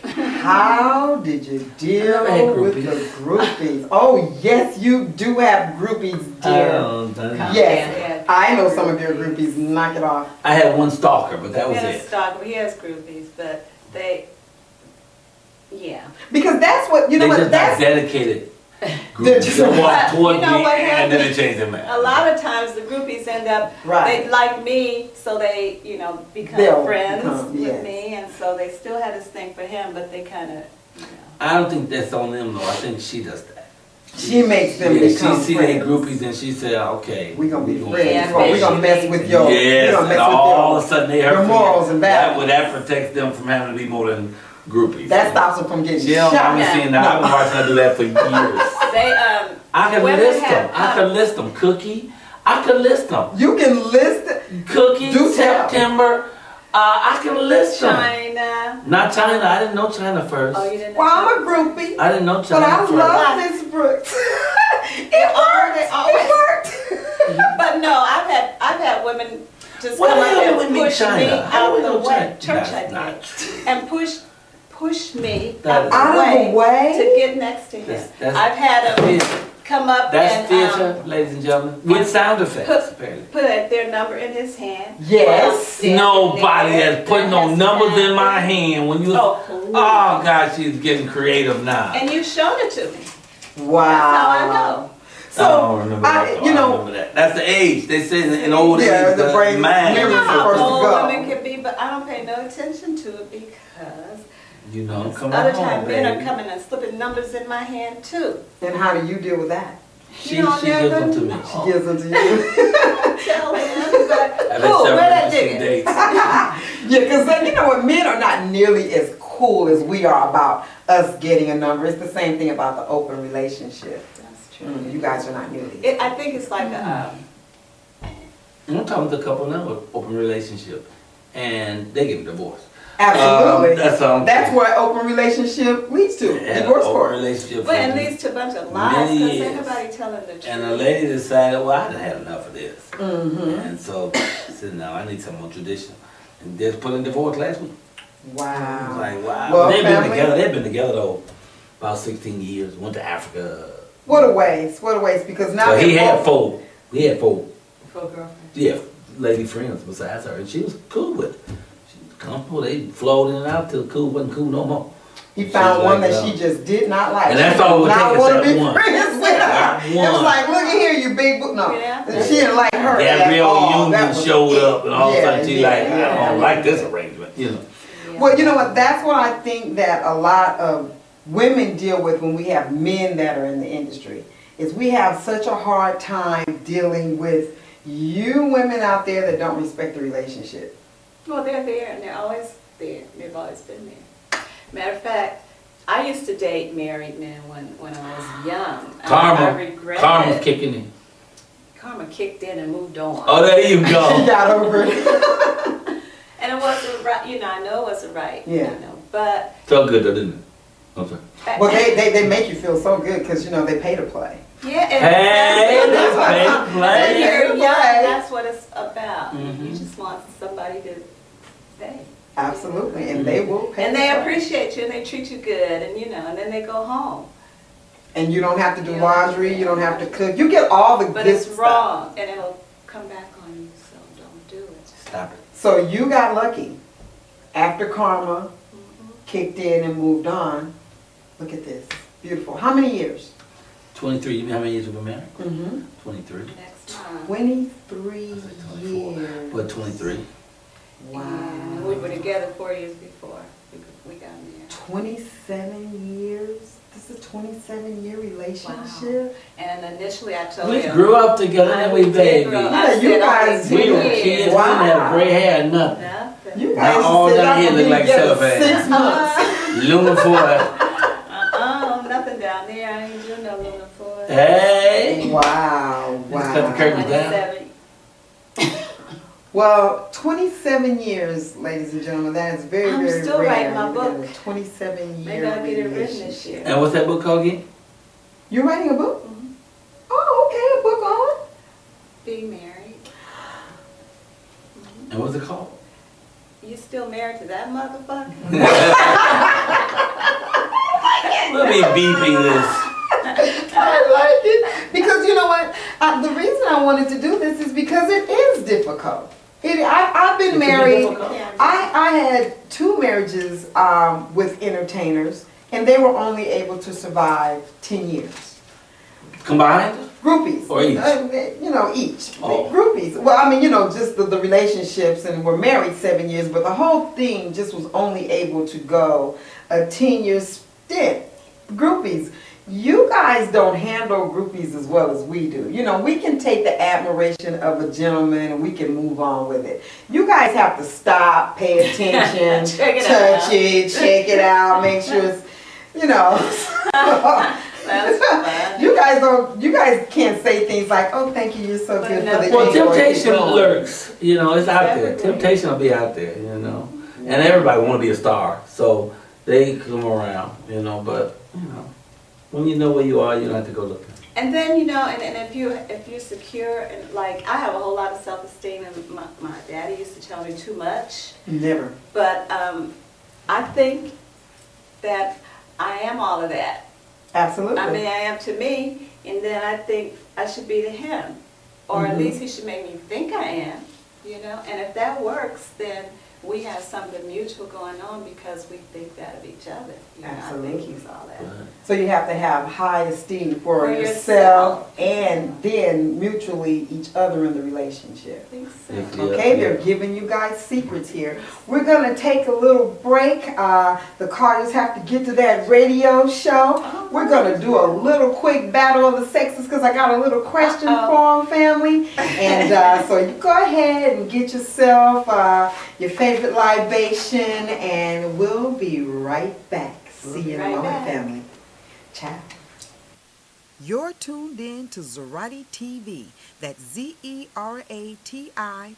How did you deal I had with the groupies? Oh, yes, you do have groupies, dear. Yes, I know some of your groupies. Knock it off. I had one stalker, but that was He has it. stalker, he has groupies, but yeah. Because that's what, They what, just not that's, dedicated. They're Groupies. just- They walk But toward you know me what and then they happens? change their mind. A lot of times the groupies end up, Right. they like me, so they, become They'll friends become, with yes. me, and so they still had this thing for him, but they kind of, I don't think that's on them though. I think she does that. she makes them Yeah, become she see friends. their groupies and she said, okay. We're going to be we friends. Yeah, We're going to mess with your, Yes, we're gonna and mess all with of a sudden they your hurt morals and values. that protects them from having to be more than groupies. That stops them from getting She don't, shot. I'm seeing that. I've been watching her do that for years. they, I can women list have them. I can list them. Cookie. I can list them. You can list Cookie. Do tell. September. I can list them. China. Not China. I didn't know China first. Oh, you didn't know? Well, I'm a groupie, I didn't know but China I first. love Miss Brooks. It worked. But no, I've had women just What come the hell up do we and mean push me China? How do we out know the way. China? Church That's I not did. true. And push me That out is- the way to get next to him. That's I've had them theater. come up That's and theater, ladies and gentlemen. With sound effects, apparently. put their number in his hand. Yes. Nobody has put no numbers in my hand when you. Oh, Oh God, she's getting creative now. And you showed it to me. Wow. That's how I know. So, I don't remember that. you know, remember that. That's the age. They say in old Yeah, age, the the brain mind. You memory know how first to old go. women can be, but I don't pay no attention to it because You know, I'm coming other home, time men baby. are coming and slipping numbers in my hand too. and how do you deal with that? She gives them to me. She gives them to you. Tell him, but I've cool, where that had several nigga? dates. Yeah, because you know what? Men are not nearly as cool as we are about us getting a number. It's the same thing about the open relationship. That's true. You guys are not nearly. I think it's like I'm talking to a couple now with open relationship, and they get a divorce. Absolutely. That's what open relationship leads to. Divorce open court. relationship. but it leads to a bunch of lies Many because years. ain't nobody telling the truth. And the lady decided, well, I done had enough of this. Mm-hmm. And so I said, no, I need something more traditional. And just put in divorce last week. I was Wow. like, wow. Well, They've been together though about 16 years. Went to Africa. What a waste. What a waste. Because now So he they're had both- four. He had four. For a girlfriend. Yeah, lady friends besides her, and she was cool with it. She was comfortable. They flowed in and out till cool wasn't cool no more. He found She's one like, that she just did not like. And that's all it would Not take is want to that be one. friends with her. That It was one. like, look at here, you big book. No, Yeah. she didn't like her at Gabrielle all. That Union was showed it. up, and all of a sudden she's Yeah, like, yeah, I don't yeah. like this arrangement, you know. Yeah. Well, you know what? That's what I think that a lot of women deal with when we have men that are in the industry. Is we have such a hard time dealing with you women out there that don't respect the relationship. Well, they're there and they're always there. They've always been there. Matter of fact, I used to date married men when I was young. I regret Karma's it. kicking in. Karma kicked in and moved on. Oh, there you She go. got over it. And it wasn't right, I know it wasn't right. Yeah. But Felt good though, didn't it? I'm sorry. Well, they make you feel so good because, you know, they pay to play. yeah, Hey, and let's when play. you're young, Play. that's what it's about. Mhm. You just want somebody to stay. Absolutely. And they will pay And to they play. appreciate you and they treat you good and and then they go home. And you don't have to do Yeah. laundry, you don't have to cook. You get all the But good it's stuff. wrong and it'll come back on you, so don't do it. Stop it. So you got lucky. After karma kicked in and moved on, look at this. Beautiful. How many years? 23. You know how many years we've been married? Mm-hmm. 23. Next time. 23 I said 24. years. But 23. Wow. And we were together 4 years before we got married. 27 years? This is a 27-year relationship? And initially I told We him. grew up together and we did babied. grow up. Yeah, I you said, guys okay, We 10 were years. kids. We Wow. didn't have gray hair, nothing. Nothing. You Now guys all just said down y'all here gonna look like be together cellophane. 6 months. Luna foil. Nothing down there. I ain't doing no Luna for it. Hey. Wow, Just cut the wow. curtains down. 27. Well, 27 years, ladies and gentlemen, that is very, I'm very still rare. writing my You got book. a 27-year Maybe I'll get it written this relationship. year. And what's that book called again? You're writing a book? Mhm. Oh, okay, a book on? Being married. And what's it called? You still married to that motherfucker? We'll be beeping this. I like it. Because you know what? The reason I wanted to do this is because it is difficult. I've been It can be married. difficult. Yeah. I had 2 marriages with entertainers, and they were only able to survive 10 years. Combined? Groupies. Or each? Each. Oh. Groupies. Well, I mean, just the relationships, and we're married 7 years, but the whole thing just was only able to go a 10-year stint. Groupies. You guys don't handle groupies as well as we do. We can take the admiration of a gentleman and we can move on with it. You guys have to stop, pay attention, Check it touch out. it, check it out, make sure it's, That's fun. You guys can't say things like, oh, thank you, you're so good for the Well, enjoy temptation it." lurks. It's out there. Everywhere. Temptation will be out there, And everybody want to be a star. So they come around, but, when you know where you are, you don't have to go looking. And then and if you're secure and like I have a whole lot of self-esteem and my daddy used to tell me too much, Never. but I think that I am all of that. Absolutely. I mean, I am to me, and then I think I should be to him, or at Mhm. least he should make me think I am, And if that works, then we have something mutual going on because we think that of each other. You know, Absolutely. I think you saw that. So you have to have high esteem for For yourself yourself. and then mutually each other in the relationship. I think so. Yeah. Okay, they're giving you guys secrets here. We're going to take a little break. The Colyers have to get to that radio show. We're going to do a little quick battle of the sexes because I got a little question for them, family. And so you go ahead and get yourself your favorite libation, and we'll be right back. See you in a Right moment, back. family. Ciao. You're tuned in to Mazerati TV. That's Zerati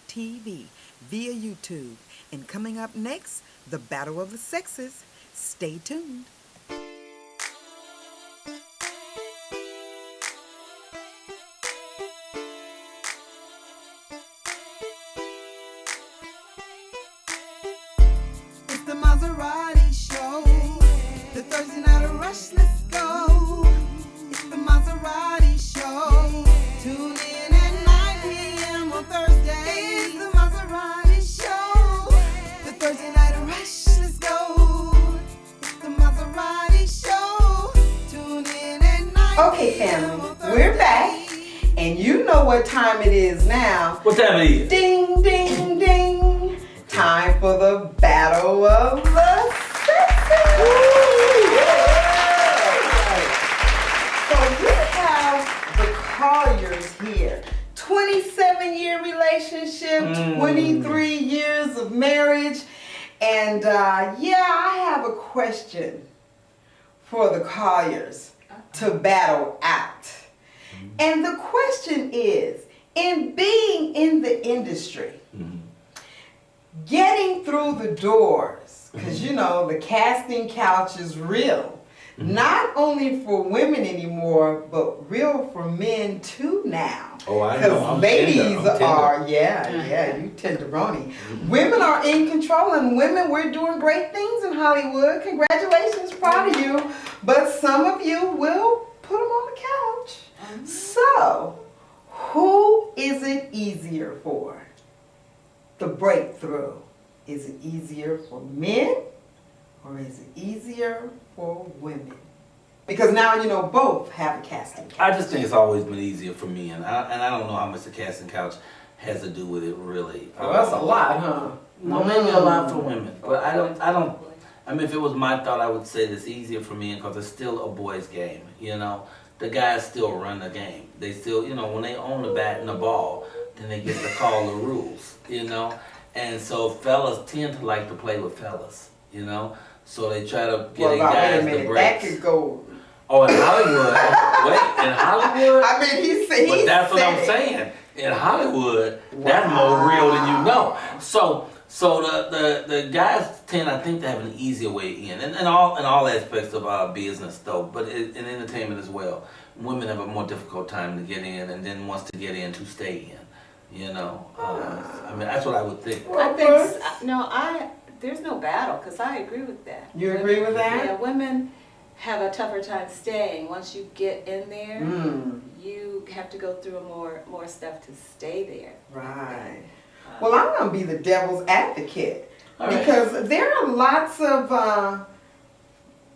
TV via YouTube. And coming up next, the Battle of the Sexes. Stay tuned. It's the Mazerati show. The Thursday night rush, let's go. It's the Mazerati show. Tune in at 9 p.m. on Thursday. It's the Mazerati show. The Thursday night rush, let's go. It's the Mazerati show. Tune in at 9 Okay, family, we're back, and you know what time it is now. What time it is? Ding, ding, ding. Time for the Battle of the Sexes. So we have the Colyers here. 27-year relationship, 23 years of marriage. And I have a question for the Colyers to battle out. And the question is, in being in the industry, getting through the doors, because you know the casting couch is real, not only for women anymore, but real for men too now. Oh, I know. Because I'm ladies tender. I'm tender. are, you tenderoni. Women are in control, and women, we're doing great things in Hollywood. Congratulations, proud of you. But some of you will put them on the couch. So, who is it easier for? The breakthrough. Is it easier for men or is it easier for women? Because now you know both have a casting couch. I just think it's always been easier for me, and I don't know how much the casting couch has to do with it really. Oh, that's a lot, huh? Well, maybe a lot for women, but I don't. I mean, if it was my thought, I would say it's easier for men because it's still a boys' game. You know, the guys still run the game. They still, you know, when they own the bat and the ball, then they get to call the rules. You know, and so fellas tend to like to play with fellas. You know, so they try to get guys to break. That could go. Oh, in Hollywood. Wait, in Hollywood. I mean, he said. But that's what I'm saying. In Hollywood, that's more real than you know. So the guys tend, I think, to have an easier way in, and all aspects of our business, though, but in entertainment as well. Women have a more difficult time to get in, and then once to get in, to stay in. You know, I mean, that's what I would think. I think there's no battle because I agree with that. You agree with that? Yeah, women have a tougher time staying. Once you get in there, you have to go through more stuff to stay there. Right. Well, I'm going to be the devil's advocate All right. because there are lots of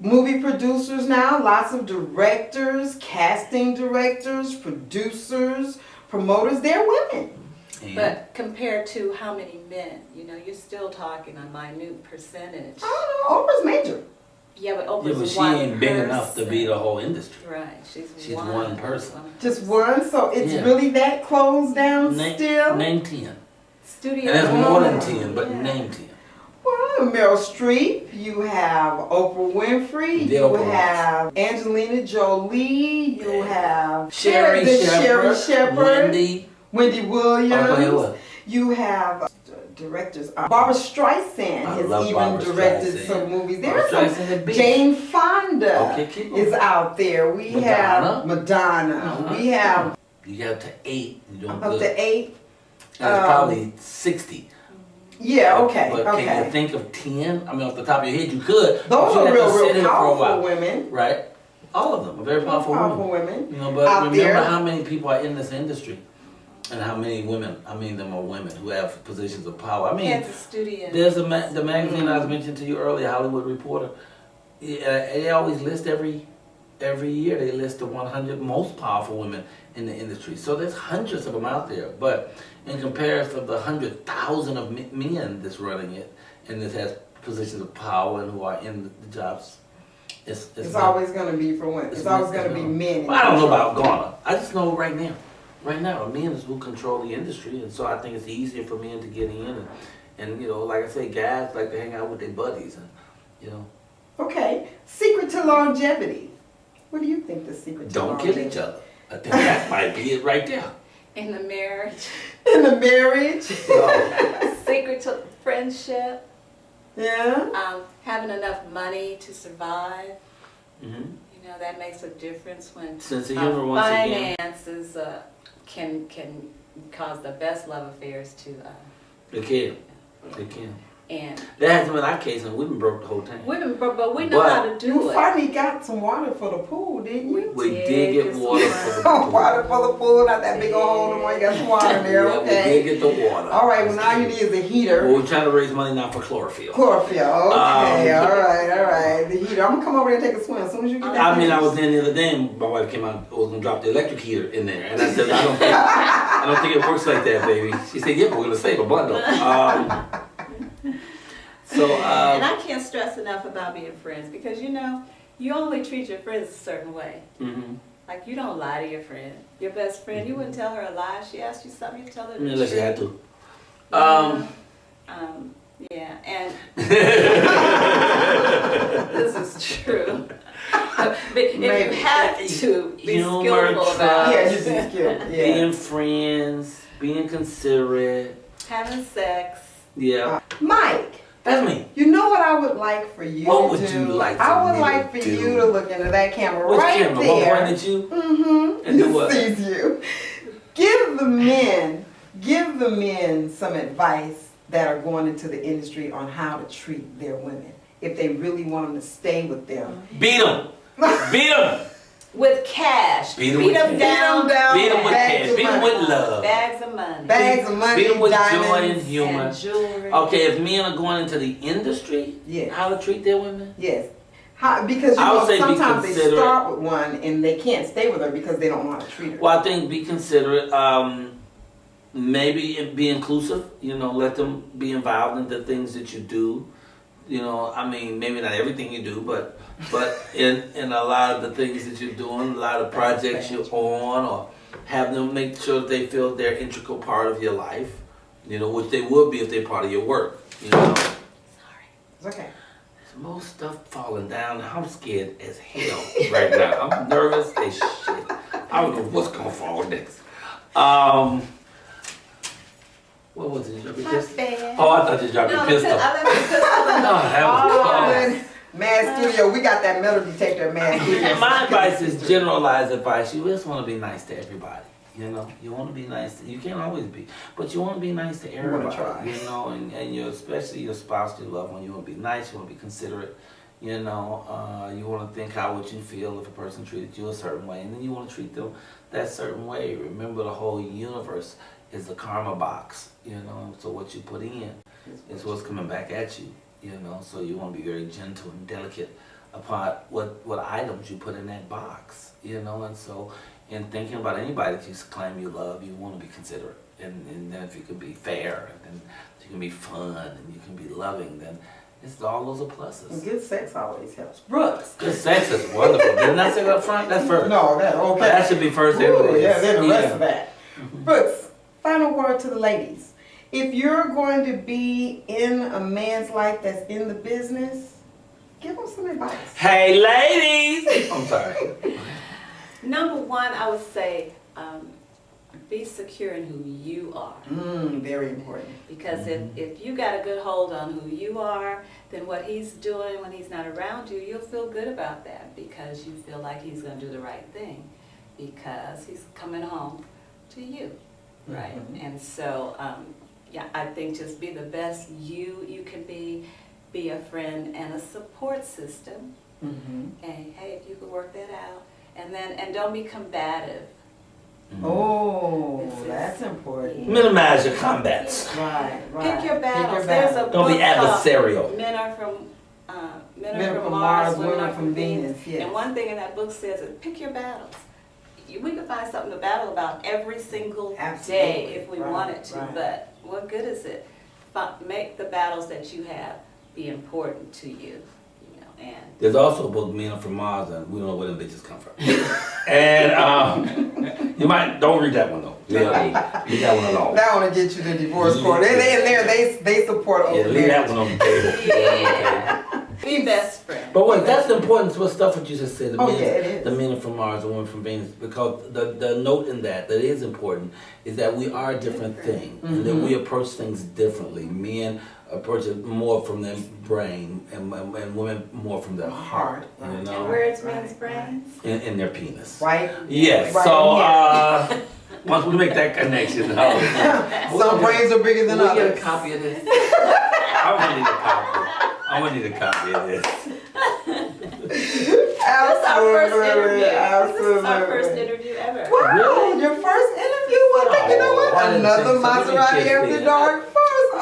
movie producers now, lots of directors, casting directors, producers, promoters. They're women. And But compared to how many men, you know, you're still talking a minute percentage. I don't know. Oprah's major. Yeah, but yeah, Oprah's but she one ain't big enough to person. be the whole industry. Right, she's one person. Just one. So it's Yeah. really that closed down still. Name 10. Studio. And that's more than Oh, 10, but yeah. name 10. Well, Meryl Streep, you have Oprah Winfrey, The you Oprah have Angelina Jolie, you have Sherry Sherry Shepherd, Shepherd, Wendy Williams. Okay, what? You have directors. Barbara Streisand I has love even Barbara directed Streisand. some movies. Barbara There's Streisand some. is big. Jane Fonda Okay, keep on. is out there. We have Madonna. Uh-huh. We have You got to 8, you're doing up good. to 8. And it's probably 60. Yeah, okay, But can you okay. think of 10? I mean, off the top of your head, you could. Those but you are have to sit real in it for a powerful while. women. Right? All of them are very powerful, Powerful women. women. You know, but out remember there. how many people are in this industry. And how many women, them are women who have positions of power. I mean, Kansas Studios. there's the magazine I was mentioning to you earlier, Hollywood Reporter. They always list every year, they list the 100 most powerful women in the industry. So there's hundreds of them out there. But in comparison of the 100,000 of men that's running it, and that has positions of power and who are in the jobs, it's always going to be for women. It's always going to be men. Well, I don't know about Ghana. I just know right now. Right now, men is who control the industry, and so I think it's easier for men to get in, and you know, like I say, guys like to hang out with their buddies, and you know. Okay, secret to longevity. What do you think the secret to Don't longevity? kill each other. I think that might be it right there. In the marriage. In the marriage? Secret to friendship. Yeah. Having enough money to survive. Mm-hmm. You know, that makes a difference when Sense of humor once again. finances can cause the best love affairs to They can. They can. and That hasn't been our case, and we've been broke the whole time. but we know But how to do You it. finally got some water for the pool, didn't you? We did get water for the pool. Water for the pool, not that big old hole in the one. You got some water in there, Yeah, okay. we did get the water. All right, well now you need is a heater. Well, we're trying to raise money now for chlorophyll. Chlorophyll, okay, all right. The heater. I'm gonna come over there and take a swim as soon as you get that. I mean, I finished. was in the other day, and my wife came out, was gonna drop the electric heater in there, and I said, I don't think it works like that, baby. She said, yeah, but we're gonna save a bundle. And I can't stress enough about being friends because you know you only treat your friends a certain way. Mm-hmm. Like you don't lie to your friend. Your best friend, you wouldn't tell her a lie. She asked you something, you tell her the Unless you had truth. to. Yeah, and this is true. But if Maybe. you have to be Humor, skillful about Yeah, it, you just skilled. Yeah. Being friends, being considerate. having sex. Yeah, Mike, that's me. you know what I would like for you What to would do? you like for I would me like to for do? you to look into that camera Which right camera? there. One pointing at you? Mm-hmm. And do what? Sees you. Give the men some advice that are going into the industry on how to treat their women if they really want them to stay with them. Beat them. Beat them. With cash. Beat 'em with them cash. down. Beat them with Bags cash. of Beat them money. with love. Bags of money. Bags of money, Beat them with joy and diamonds. humor. And jewelry. Okay, if men are going into the industry, Yes. how to treat their women? Yes. Because you I would know say be sometimes they considerate. start with one and they can't stay with her because they don't know how to treat her. Well, I think be considerate. Maybe be inclusive. You know, let them be involved in the things that you do. You know, I mean, maybe not everything you do, but in a lot of the things that you're doing, a lot of projects you're on, or have them make sure that they feel they're an integral part of your life. You know, which they would be if they're part of your work. You know. It's okay. There's more stuff falling down. I'm scared as hell right now. I'm nervous as shit. I don't know what's gonna fall next. What was it? Drop your pistol? bad. Oh, I thought you dropped your pistol. I left the pistol in the Oh, that was close. Mad Studio, we got that metal detector at Mad Studio. My advice is generalized advice. You just want to be nice to everybody. You know, you want to be nice. You can't always be, but you want to be nice to everybody. try. You know, and you, especially your spouse, your loved one. You want to be nice. You want to be considerate. You know, you want to think how would you feel if a person treated you a certain way, and then you want to treat them that certain way. Remember, the whole universe is a karma box. You know, so what you put in is what's coming back at you. You know, so you want to be very gentle and delicate upon what items you put in that box. You know, and so in thinking about anybody that you claim you love, you want to be considerate. And then if you can be fair, and you can be fun, and you can be loving, then it's all those are pluses. Good sex always helps. Brooks. Good sex is wonderful. Didn't I say that up front? That's first. No, that okay. But that should be first. Ooh, yeah, then the rest of Yeah. that. Brooks, final word to the ladies. If you're going to be in a man's life that's in the business, give him some advice. Hey, ladies! I'm sorry. Number one, I would say be secure in who you are. Very important. Because if you got a good hold on who you are, then what he's doing when he's not around you, you'll feel good about that because you feel like he's going to do the right thing because he's coming home to you, right? And so, yeah, I think just be the best you can be a friend and a support system. And hey, if you could work that out, and don't be combative. Oh, This is- that's important. Minimize your combats. Right. Pick your battles. battles. There's a Don't be book called adversarial. Men are from Mars, women are from Venus. Yes. And one thing in that book says is pick your battles. We could find something to battle about every single Absolutely. day if we Right, wanted to, right. but what good is it? Make the battles that you have be important to you, and There's also a book, Men Are From Mars, and we don't know where them bitches come from. And you might, don't read that one though. Leave that one alone. That one will get you the divorce court. They support Yeah, open leave that marriage. one on the table. be best friends. But wait, that's important to stuff what you just said. Oh, yeah, it is. The men are from Mars, the women from Venus. Because the note in that is important is that we are a different thing. And that we approach things differently. Men approach it more from their brain and women more from their heart. You And know? words means brains. In their penis. Right? Yes. Right So once we make that connection, Some brains are bigger than we get a others. copy of this? I'm gonna need a copy. I'm gonna need a copy of this. This is our first interview. Absolutely. This is our first interview ever. Wow, Really? your first interview? Well, you know Oh, what? I didn't Another think so. Let me Maserati kiss After it. Dark first. I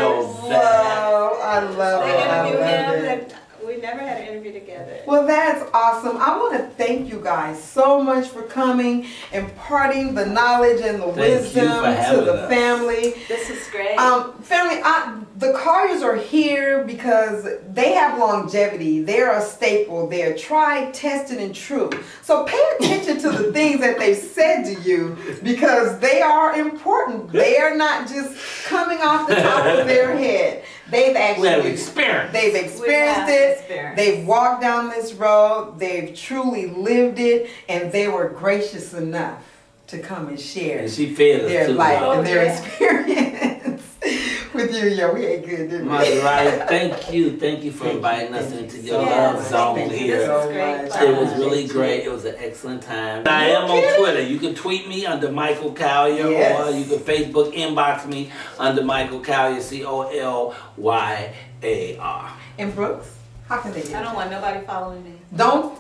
didn't know that. I love They it. I interview love him, it. and we never had an interview together. Well, that's awesome. I want to thank you guys so much for coming, imparting the knowledge and the Thank you wisdom for to having the us. family. This is great. Family, the Colyers are here because they have longevity. They're a staple. They're tried, tested, and true. So pay attention to the things that they've said to you because they are important. They are not just coming off the top of their head. They've actually We have experience. They've We experienced have it. experience. They've walked down this road. They've truly lived it, and they were gracious enough to come and share And she fed us their too. life Oh, and their yeah. experience with you. Yeah, we ate good, didn't we? Maserati, thank you for inviting us into your love zone Thank you here. so Great much. fun. It was really great. It was an excellent time. I am on Twitter. You can tweet me under Michael Colyer, Yes. or you can Facebook inbox me under Michael Colyer, Colyar. And Brooks, how can they get I don't you? want nobody following me. Don't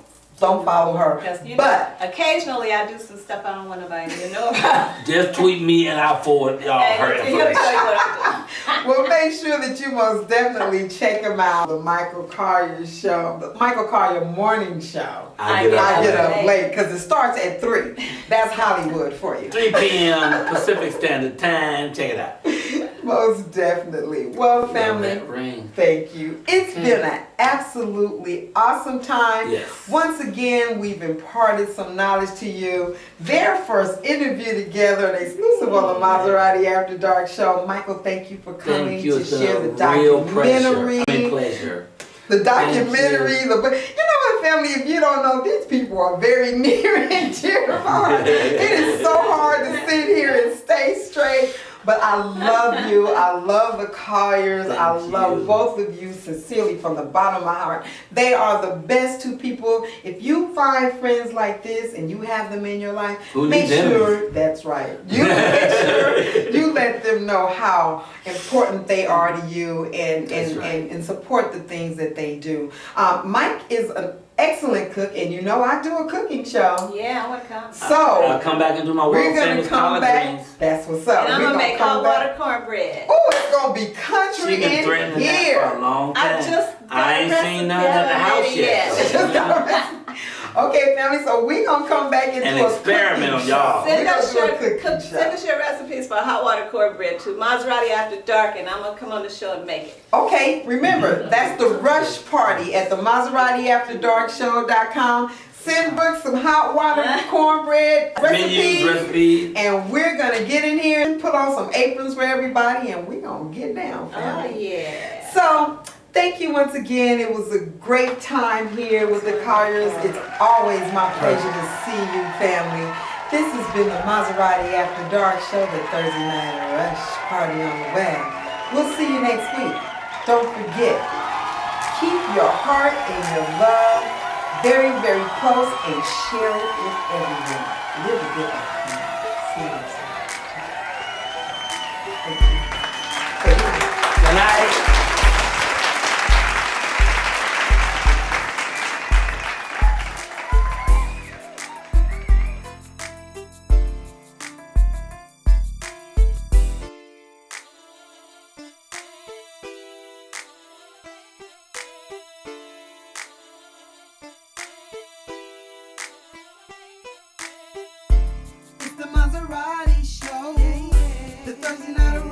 follow her. Because, you But know, occasionally I do some stuff I don't want nobody to know about. Just tweet me and I'll forward y'all her And he'll tell information. you what to well, make sure that you most definitely check him out. The Michael Colyer show, the Michael Colyer morning show. I get get I up get at up late because it starts at 3. That's Hollywood for you. 3 p.m. Pacific Standard Time. Check it out. Most definitely. Well, Love family, that ring. thank you. It's been an absolutely awesome time. Yes. Once again, we've imparted some knowledge to you. Their first interview together, an exclusive on the Maserati After Dark show. Michael, thank you for coming Thank you. to It's been share a the real documentary. pleasure. The documentary, Thank you know what, family, if you don't know, these people are very near and dear to my heart. It is so hard to sit here and stay straight. But I love you. I love the Colyers. I Thank love you. both of you sincerely from the bottom of my heart. They are the best two people. If you find friends like this and you have them in your life, Who make needs enemies? sure that's right. You make sure you let them know how important they are to you That's right. and support the things that they do. Mike is an excellent cook, and you know I do a cooking show. do. Yeah, I want to come. So I'll come back and do my we're world gonna famous come collard back. greens. That's what's up. And I'm We're going to make come hot back. water cornbread. Oh, it's gonna be country She been in threatening that for a here. long I time. just I ain't got seen a none at the house recipe yet. Okay, family. So we gonna come back into An a experiment cooking on y'all. show. Send We're us, gonna your, do a cooking send us show. your recipes for hot water cornbread to Maserati After Dark, and I'm going to come on the show and make it. Okay, remember that's the rush party at the MaseratiAfterDarkShow.com. Send Brooks some hot water cornbread Menus, recipes. and we're gonna get in here and put on some aprons for everybody, and we're gonna get down, Oh, family. yeah. So, thank you once again. It was a great time here with the Colyers. It's always my pleasure to see you, family. This has been the Maserati After Dark show, the Thursday night rush party on the web. We'll see you next week. Don't forget, keep your heart and your love very, very close and share it with everyone. Live a good life. See you next time. Thank you. Good night.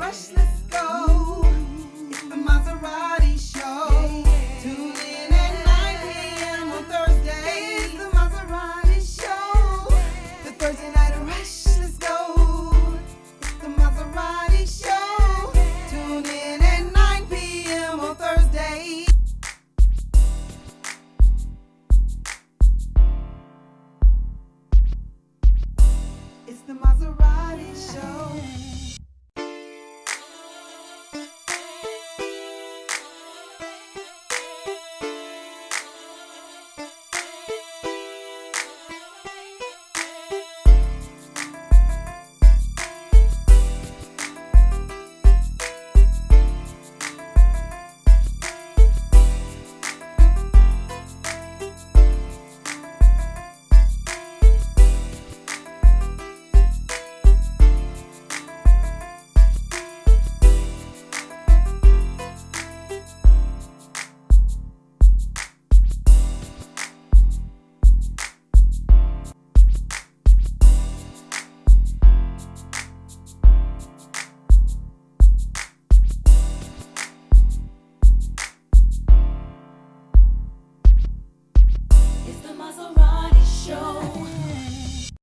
rush. Let's